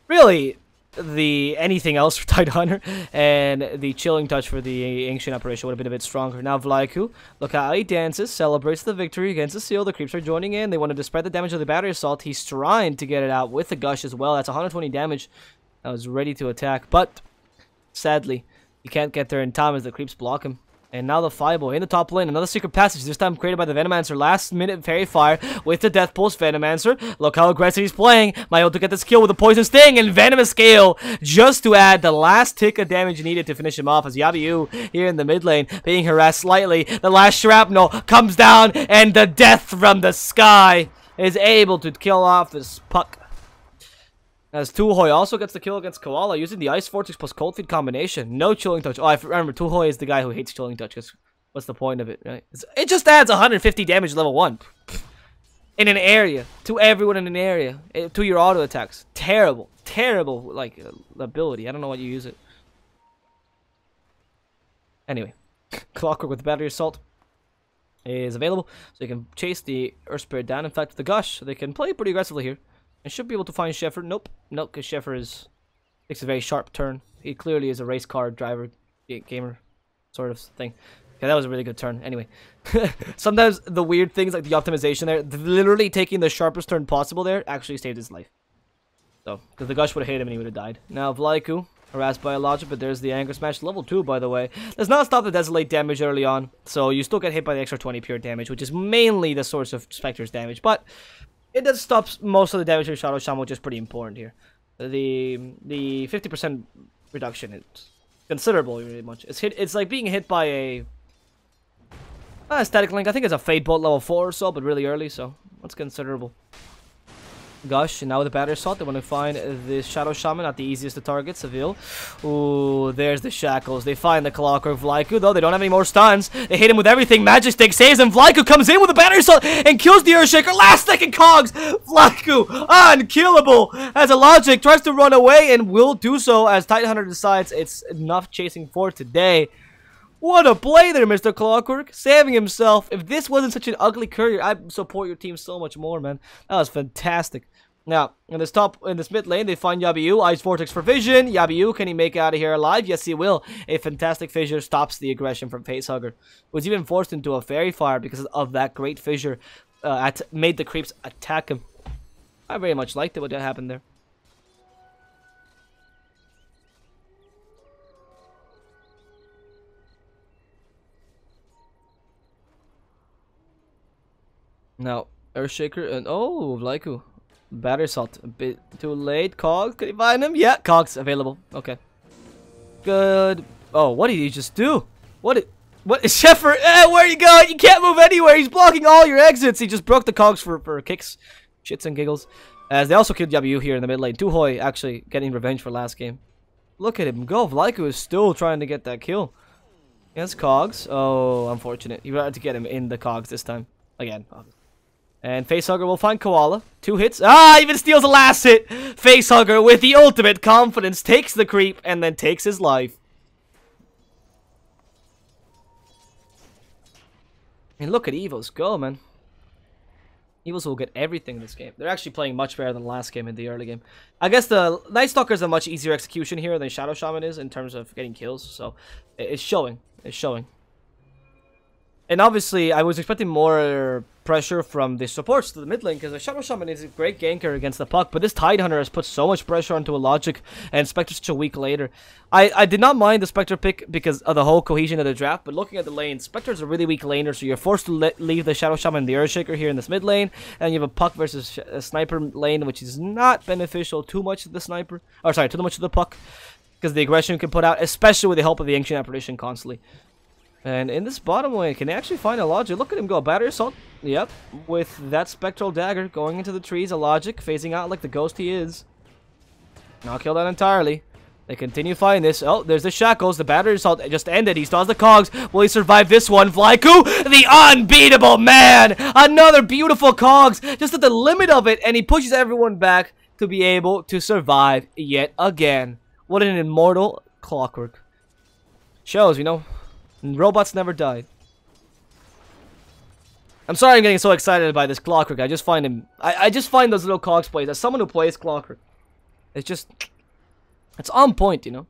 really, the anything else for Tidehunter, and the Chilling Touch for the Ancient Apparition would have been a bit stronger. Now Vlaiku, look how he dances, celebrates the victory against the Seal. The creeps are joining in. They wanted to spread the damage of the Battery Assault. He's trying to get it out with the Gush as well. That's 120 damage. I was ready to attack, but sadly, you can't get there in time as the creeps block him. And now the Fireboy in the top lane. Another secret passage, this time created by the Venomancer. Last minute Fairy Fire with the Death Pulse Venomancer. Look how aggressive he's playing. Might able to get this kill with a Poison Sting and Venomous Scale. Just to add the last tick of damage needed to finish him off. As Yabiu here in the mid lane being harassed slightly. The last Shrapnel comes down and the Death from the Sky is able to kill off this Puck. As Tuhoi also gets the kill against Koala using the Ice Vortex plus Cold Feet combination. No Chilling Touch. Oh, I remember, Tuhoi is the guy who hates Chilling Touch. What's the point of it, right? It just adds 150 damage level 1. In an area. To everyone in an area. To your auto attacks. Terrible. Terrible, like, ability. I don't know why you use it. Anyway. Clockwork with Battery Assault is available. So you can chase the Earth Spirit down. In fact, with the Gush, they can play pretty aggressively here. And should be able to find Sheffer. Nope. Nope, because Sheffer takes a very sharp turn. He clearly is a race car driver, gamer sort of thing. Okay, that was a really good turn. Anyway. Sometimes the weird things like the optimization there, literally taking the sharpest turn possible there, actually saved his life. So, because the Gush would have hit him and he would have died. Now, Vlaiku, harassed by a Logic, but there's the Anger Smash. Level 2, by the way. Does not stop the Desolate damage early on. So, you still get hit by the extra 20 pure damage, which is mainly the source of Spectre's damage. But it does stop most of the damage to Shadow Shaman, which is pretty important here. The 50% reduction is considerable, really much. It's like being hit by a Static Link. I think it's a Fate Bolt level 4 or so, but really early, so that's considerable. Gush, and now with the Battery Assault, they want to find the Shadow Shaman, not the easiest to target, Seville. Ooh, there's the Shackles. They find the Clockwork. Vlaiku, though, they don't have any more stuns. They hit him with everything. Magic Stick saves him. Vlaiku comes in with the Battery Assault and kills the Earthshaker. Last second cogs. Vlaiku, unkillable. As a Logic tries to run away and will do so as Tidehunter decides it's enough chasing for today. What a play there, Mr. Clockwork. Saving himself. If this wasn't such an ugly courier, I'd support your team so much more, man. That was fantastic. Now, in this mid lane, they find Yabiu. Ice Vortex for Vision. Yabiu, can he make it out of here alive? Yes, he will. A fantastic fissure stops the aggression from Facehugger. Was even forced into a Fairy Fire because of that great fissure. Made the creeps attack him. I very much liked it what happened there. Now, Earthshaker and oh, Laiku. Battery Assault. A bit too late. Cogs, can you find him? Yeah, Cogs available. Okay. Good. Oh, what did he just do? What is Shepard? Where are you going? You can't move anywhere. He's blocking all your exits. He just broke the Cogs for kicks, shits and giggles. As they also killed W here in the mid lane. Duhoi actually getting revenge for last game. Look at him go. Vlaiku is still trying to get that kill. Yes, Cogs. Oh, unfortunate. You had to get him in the Cogs this time. Again. And Facehugger will find Koala. 2 hits. Ah, even steals the last hit. Facehugger with the ultimate confidence takes the creep and then takes his life. And look at Evos go, man. Evos will get everything in this game. They're actually playing much better than last game in the early game. I guess the Night Stalker is a much easier execution here than Shadow Shaman is in terms of getting kills. So it's showing. It's showing. And obviously, I was expecting more pressure from the supports to the mid lane because the Shadow Shaman is a great ganker against the puck, but this Tidehunter has put so much pressure onto a Logic and Spectre's such a weak later. I did not mind the Spectre pick because of the whole cohesion of the draft, but looking at the lane, Spectre's a really weak laner, so you're forced to leave the Shadow Shaman and the Earthshaker here in this mid lane, and you have a puck versus a sniper lane, which is not beneficial too much to the sniper, or sorry, too much to the puck, because the aggression you can put out, especially with the help of the Ancient Apparition constantly. And in this bottom lane, can they actually find a Logic? Look at him go. Battery Assault. Yep. With that Spectral Dagger going into the trees. A Logic phasing out like the ghost he is. Not killed that entirely. They continue fighting this. Oh, there's the Shackles. The Battery Assault just ended. He still has the Cogs. Will he survive this one? Vlaiku, the unbeatable man. Another beautiful Cogs. Just at the limit of it. And he pushes everyone back to be able to survive yet again. What an immortal clockwork. Shows, you know. Robots never died. I'm sorry I'm getting so excited by this Clockwork. I just find him... I just find those little Cogs plays. As someone who plays Clockwork, it's just... it's on point, you know?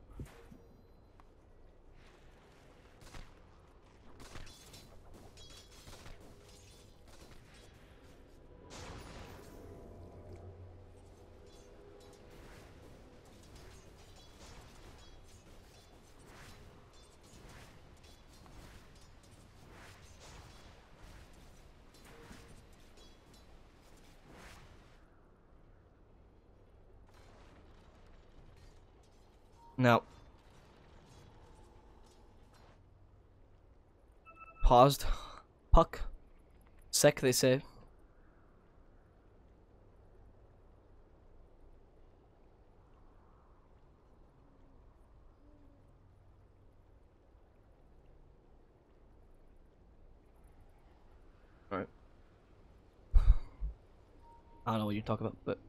Now, paused, puck, sec they say. All right. I don't know what you're talking about, but.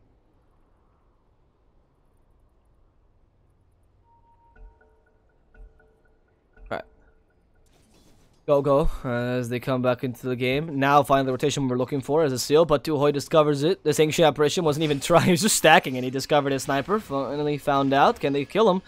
Go, as they come back into the game. Now, finally, the rotation we're looking for is a seal, but Duhoi discovers it. This Ancient Apparition wasn't even trying, he was just stacking, and he discovered his sniper. Finally found out. Can they kill him?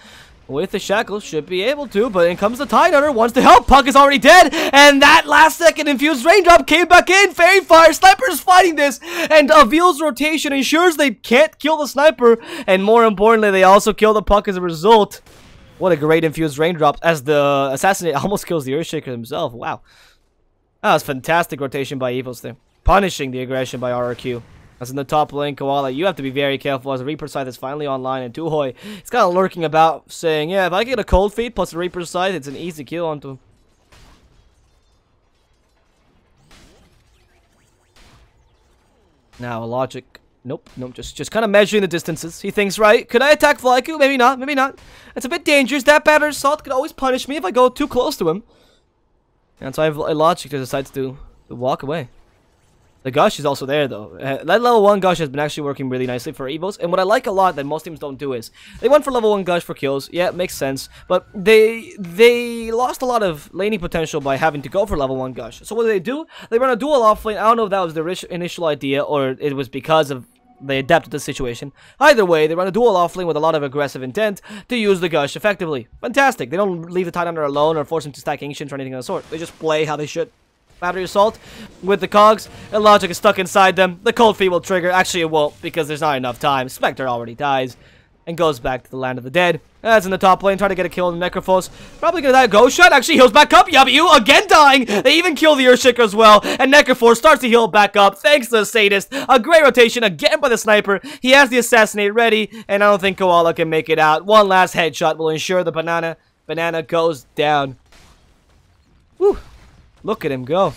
With the Shackles, should be able to, but in comes the Tidehunter, wants to help. Puck is already dead, and that last second infused raindrop came back in. Fairy Fire, Sniper is fighting this, and Avil's rotation ensures they can't kill the Sniper, and more importantly, they also kill the Puck as a result. What a great infused raindrop as the Assassinate almost kills the Earthshaker himself. Wow. That was fantastic rotation by Evos there. Punishing the aggression by RRQ. As in the top lane, Koala, you have to be very careful as the Reaper Scythe is finally online. And Duhoi, he's kind of lurking about saying, yeah, if I get a Cold Feet plus the Reaper Scythe, it's an easy kill onto him. Now, Logic. Nope, just kind of measuring the distances. He thinks, right, could I attack Vlaiku? Maybe not, maybe not. It's a bit dangerous. That Battery Assault could always punish me if I go too close to him. And so I have a Logic that decides to walk away. The Gush is also there, though. That level 1 Gush has been actually working really nicely for Evos. And what I like a lot that most teams don't do is, they went for level 1 Gush for kills. Yeah, it makes sense. But they lost a lot of laning potential by having to go for level 1 Gush. So what do? They run a dual offlane. I don't know if that was their initial idea or it was because of they adapted to the situation. Either way, they run a dual offlane with a lot of aggressive intent to use the Gush effectively. Fantastic. They don't leave the Tidehunter alone or force him to stack Ancients or anything of the sort. They just play how they should. Battery Assault with the Cogs, and Logic is stuck inside them. The Cold Feet will trigger. Actually, it won't because there's not enough time. Spectre already dies and goes back to the land of the dead. That's in the top lane, trying to get a kill on the Necrophos. Probably gonna die. Ghost shot actually heals back up. Yabu again dying. They even kill the Earthshaker as well. And Necrophos starts to heal back up thanks to the Sadist. A great rotation again by the Sniper. He has the Assassinate ready, and I don't think Koala can make it out. One last headshot will ensure the banana goes down. Whew. Look at him go.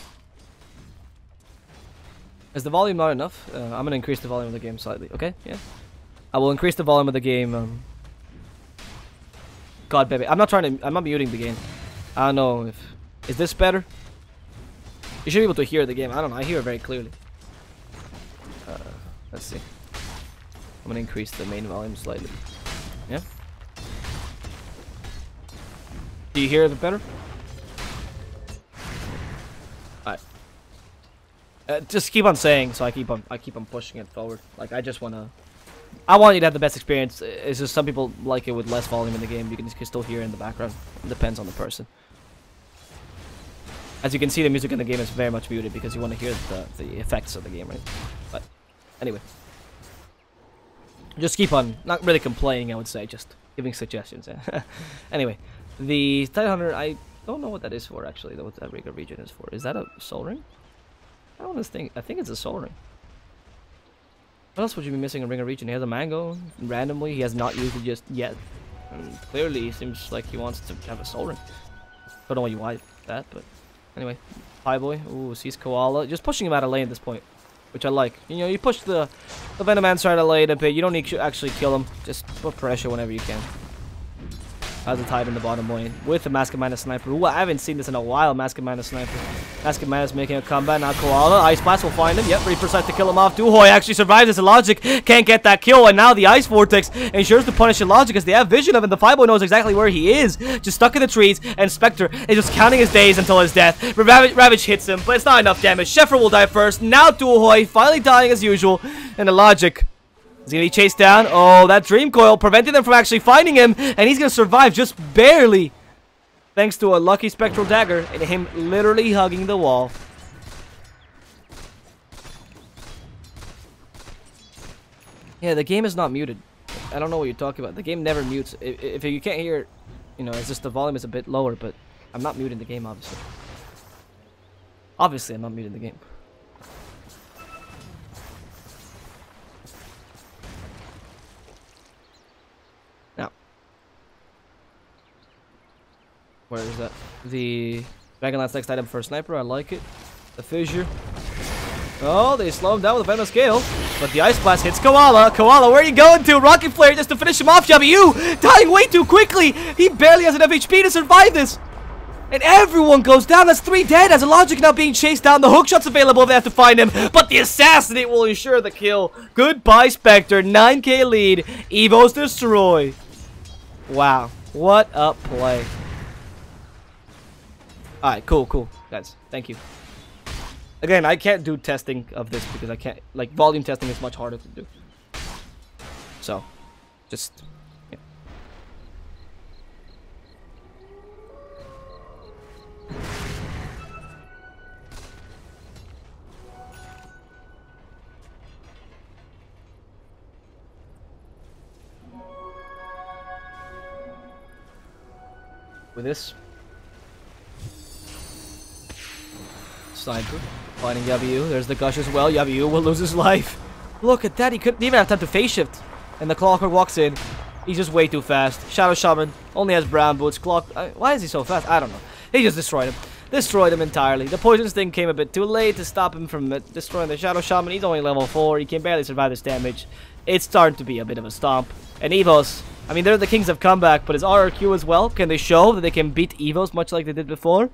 Is the volume not enough? I'm gonna increase the volume of the game slightly. Okay, yeah. I will increase the volume of the game. God, baby. I'm not muting the game. I don't know if... Is this better? You should be able to hear the game. I don't know. I hear it very clearly. Let's see. I'm gonna increase the main volume slightly. Yeah? Do you hear it better? Alright. Just keep on saying, so I keep on pushing it forward. Like, I want you to have the best experience. It's just some people like it with less volume in the game. You can still hear it in the background. It depends on the person. As you can see, the music in the game is very much muted because you want to hear the effects of the game, right? But anyway, just keep on, not really complaining, I would say, just giving suggestions. Anyway, the Tidehunter, I don't know what that is for actually. What that Regum region is for? Is that a Soul Ring? I think it's a Soul Ring. What else would you be missing in Ring of Region? He has a Mango, randomly, he has not used it just yet. And clearly, he seems like he wants to have a Soul Ring. Don't know why that, but anyway. Pie Boy, ooh, sees Koala. Just pushing him out of lane at this point, which I like. You know, you push the Venom Man side of lane a bit, you don't need to actually kill him. Just put pressure whenever you can. Has a Tide in the bottom lane with the Mask of Mana Sniper. Ooh, I haven't seen this in a while, Mask of Mana Sniper. Mask of Mana's making a comeback, now Koala. Ice Blast will find him. Yep, Reaper decides to kill him off. Duhoy actually survives as a Logic. Can't get that kill, and now the Ice Vortex ensures to punish the Logic as they have vision of him. The Fireboy knows exactly where he is. Just stuck in the trees, and Spectre is just counting his days until his death. Ravage hits him, but it's not enough damage. Sheffer will die first. Now Duhoy finally dying as usual, and the Logic is gonna be chased down. Oh, that Dream Coil preventing them from actually finding him, and he's gonna survive just barely, thanks to a lucky Spectral Dagger and him literally hugging the wall. Yeah, the game is not muted. I don't know what you're talking about. The game never mutes. If you can't hear it, you know, it's just the volume is a bit lower, but I'm not muting the game, obviously. Obviously, I'm not muting the game. Where is that? The Dragonlance next item for a Sniper. I like it. The Fissure. Oh, they slow him down with a Venomous Gale. But the Ice Blast hits Koala. Koala, where are you going to? Rocket Flare just to finish him off. Yabu dying way too quickly. He barely has enough HP to survive this. And everyone goes down. That's 3 dead. As a Logic now being chased down. The hookshot's available if they have to find him. But the Assassinate will ensure the kill. Goodbye, Spectre. 9k lead. Evos destroy. Wow. What a play. Alright, cool, guys. Thank you. Again, I can't do testing of this because I can't, like, volume testing is much harder to do. So, just, yeah. With this. Sniper finding Yabu. There's the Gush as well. Yabu will lose his life. Look at that. He couldn't even have time to phase shift. And the Clockwork walks in. He's just way too fast. Shadow Shaman only has brown boots. Why is he so fast? I don't know. He just destroyed him. Destroyed him entirely. The Poison Sting came a bit too late to stop him from destroying the Shadow Shaman. He's only level 4. He can barely survive this damage. It's starting to be a bit of a stomp. And Evos, I mean, they're the kings of comeback, but is RRQ as well? Can they show that they can beat Evos much like they did before?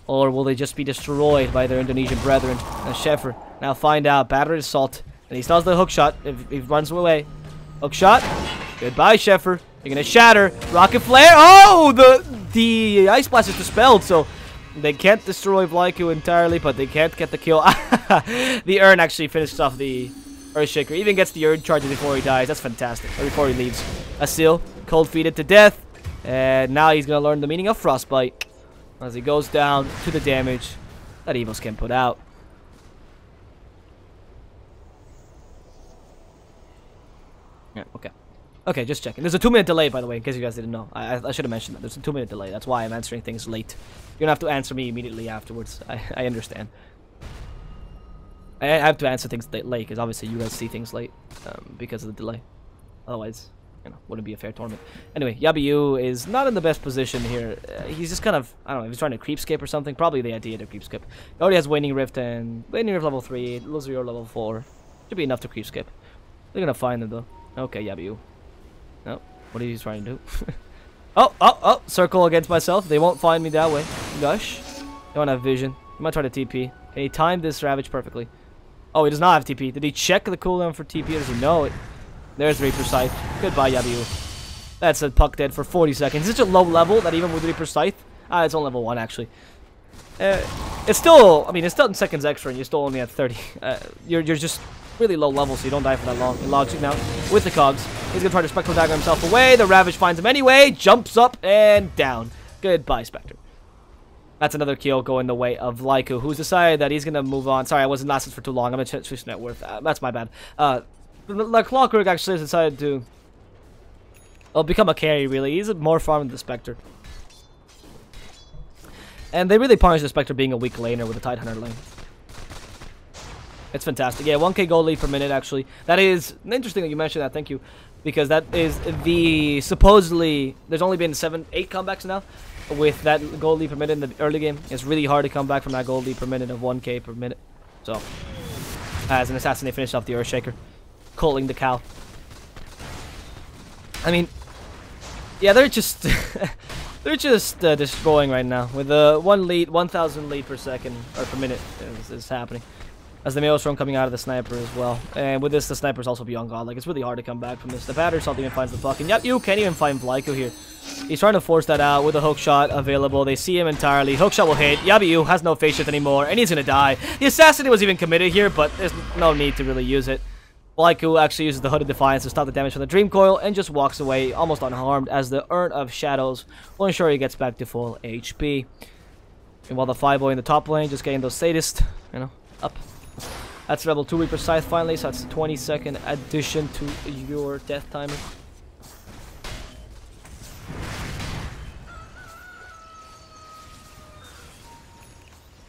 Or will they just be destroyed by their Indonesian brethren? And Sheffer now find out. Battered Assault. And he still has the hookshot if he runs away. Hookshot. Goodbye, Sheffer. You're gonna shatter. Rocket Flare. Oh! The Ice Blast is dispelled, so they can't destroy Vlaiku entirely, but they can't get the kill. The Urn actually finishes off the Earthshaker. Even gets the Urn charges before he dies. That's fantastic. Or before he leaves. Asil, cold feeded to death. And now he's gonna learn the meaning of Frostbite. As he goes down to the damage that Evos can put out. Yeah, okay. Okay, just checking. There's a 2-minute delay, by the way, in case you guys didn't know. I should have mentioned that. There's a 2-minute delay. That's why I'm answering things late. You don't have to answer me immediately afterwards. I understand. I have to answer things late, because obviously you guys see things late because of the delay. Otherwise, you know, wouldn't be a fair tournament. Anyway, Yabiu is not in the best position here. He's just kind of, I don't know, he's trying to creep skip or something. Probably the idea to creep skip. He already has Waning Rift and Waning Rift level 3, Illusory level 4. Should be enough to creep skip. They're gonna find them though. Okay, Yabiu. No, what are you trying to do? oh, circle against myself. They won't find me that way. Gosh. They don't have vision. He might try to TP. Can he time this Ravage perfectly? Oh, he does not have TP. Did he check the cooldown for TP or does he know it? There's Reaper Scythe. Goodbye, Yabiu. That's a puck dead for 40 seconds. It's such a low level that even with Reaper Scythe... it's on level 1, actually. It's still... I mean, it's still in seconds extra and you're still only at 30. You're just really low level, so you don't die for that long. In logic now, with the cogs. He's gonna try to Spectral Dagger himself away. The Ravage finds him anyway. Jumps up and down. Goodbye, Spectre. That's another kill going the way of Lyku, who's decided that he's gonna move on. Sorry, I wasn't lasting for too long. I'm gonna switch net worth. That's my bad. The Clockwork actually has decided to become a carry, really. He's more farm than the Spectre. And they really punish the Spectre being a weak laner with a Tidehunter lane. It's fantastic. Yeah, 1k gold lead per minute, actually. That is interesting that you mentioned that. Thank you. Because that is the supposedly... There's only been 8 comebacks now with that gold lead per minute in the early game. It's really hard to come back from that gold lead per minute of 1k per minute. So, as an assassin, they finished off the Earthshaker, calling the cow. I mean, yeah, they're just they're just destroying right now with a 1,000 lead per second or per minute is happening. As the Maelstrom coming out of the sniper as well. And with this, the sniper's also beyond god. Like, it's really hard to come back from this. The batter salt even finds the puck. And yep, you can't even find Vlaiko here. He's trying to force that out with a hook shot available. They see him entirely. Hook shot will hit. Yabiu has no phase shift anymore, and he's gonna die. The assassin was even committed here, but there's no need to really use it. Vlaiko actually uses the Hood of Defiance to stop the damage from the Dream Coil and just walks away almost unharmed as the Urn of Shadows will ensure he gets back to full HP. And while the 5-boy in the top lane just getting those sadists, you know, up. That's level 2 Reaper Scythe finally, so that's a 20-second addition to your death timer.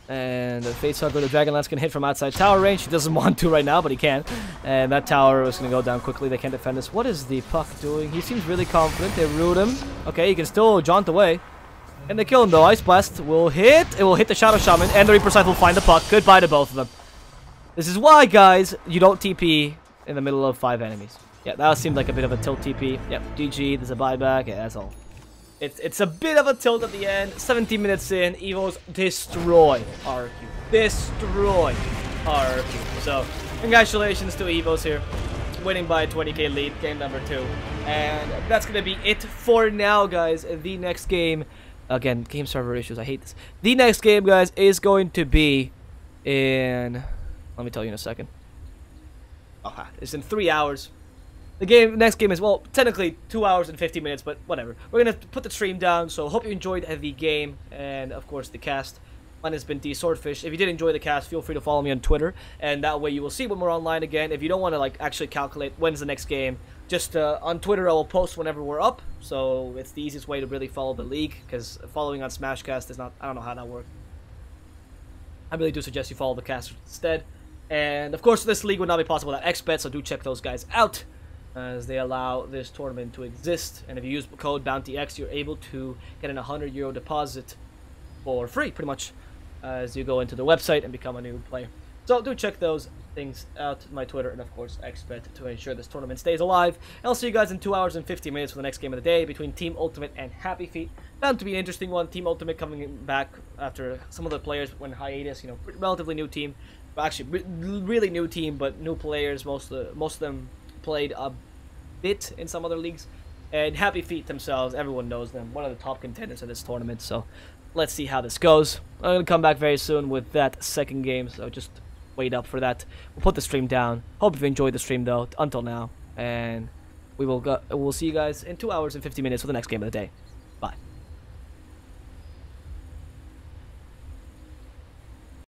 And the Fates Hugger, the Dragonlance can hit from outside tower range. He doesn't want to right now, but he can. And that tower is going to go down quickly. They can't defend this. What is the puck doing? He seems really confident. They root him. Okay, he can still jaunt away. And they kill him though. Ice Blast will hit. It will hit the Shadow Shaman, and the Reaper Scythe will find the puck. Goodbye to both of them. This is why, guys, you don't TP in the middle of 5 enemies. Yeah, that seemed like a bit of a tilt TP. Yep, GG, there's a buyback. Yeah, that's all. It's a bit of a tilt at the end. 17 minutes in, Evos destroy RQ. Destroy RQ. So, congratulations to Evos here. Winning by a 20k lead, game number 2. And that's going to be it for now, guys. The next game, again, game server issues, I hate this. The next game, guys, is going to be in... Let me tell you in a second. It's in 3 hours. The next game is, well, technically 2 hours and 50 minutes, but whatever. We're going to put the stream down, so hope you enjoyed the game and, of course, the cast. Mine has been DSwordfish. If you did enjoy the cast, feel free to follow me on Twitter, and that way you will see when we're online again. If you don't want to, like, actually calculate when's the next game, just on Twitter I will post whenever we're up, so it's the easiest way to really follow the league, because following on Smashcast is not, I don't know how that works. I really do suggest you follow the cast instead. And, of course, this league would not be possible without XBet, so do check those guys out, as they allow this tournament to exist. And if you use the code BOUNTYX, you're able to get an €100 deposit for free, pretty much, as you go into the website and become a new player. So do check those things out, my Twitter, and of course XBet, to ensure this tournament stays alive. And I'll see you guys in 2 hours and 50 minutes for the next game of the day between Team Ultimate and Happy Feet. Bound to be an interesting one. Team Ultimate coming back after some of the players went hiatus. You know, relatively new team. Well, actually, really new team, but new players. Most of them played a bit in some other leagues. And Happy Feet themselves, everyone knows them. One of the top contenders of this tournament. So let's see how this goes. I'm going to come back very soon with that second game. So just wait up for that. We'll put the stream down. Hope you've enjoyed the stream though until now. And we'll see you guys in 2 hours and 50 minutes for the next game of the day.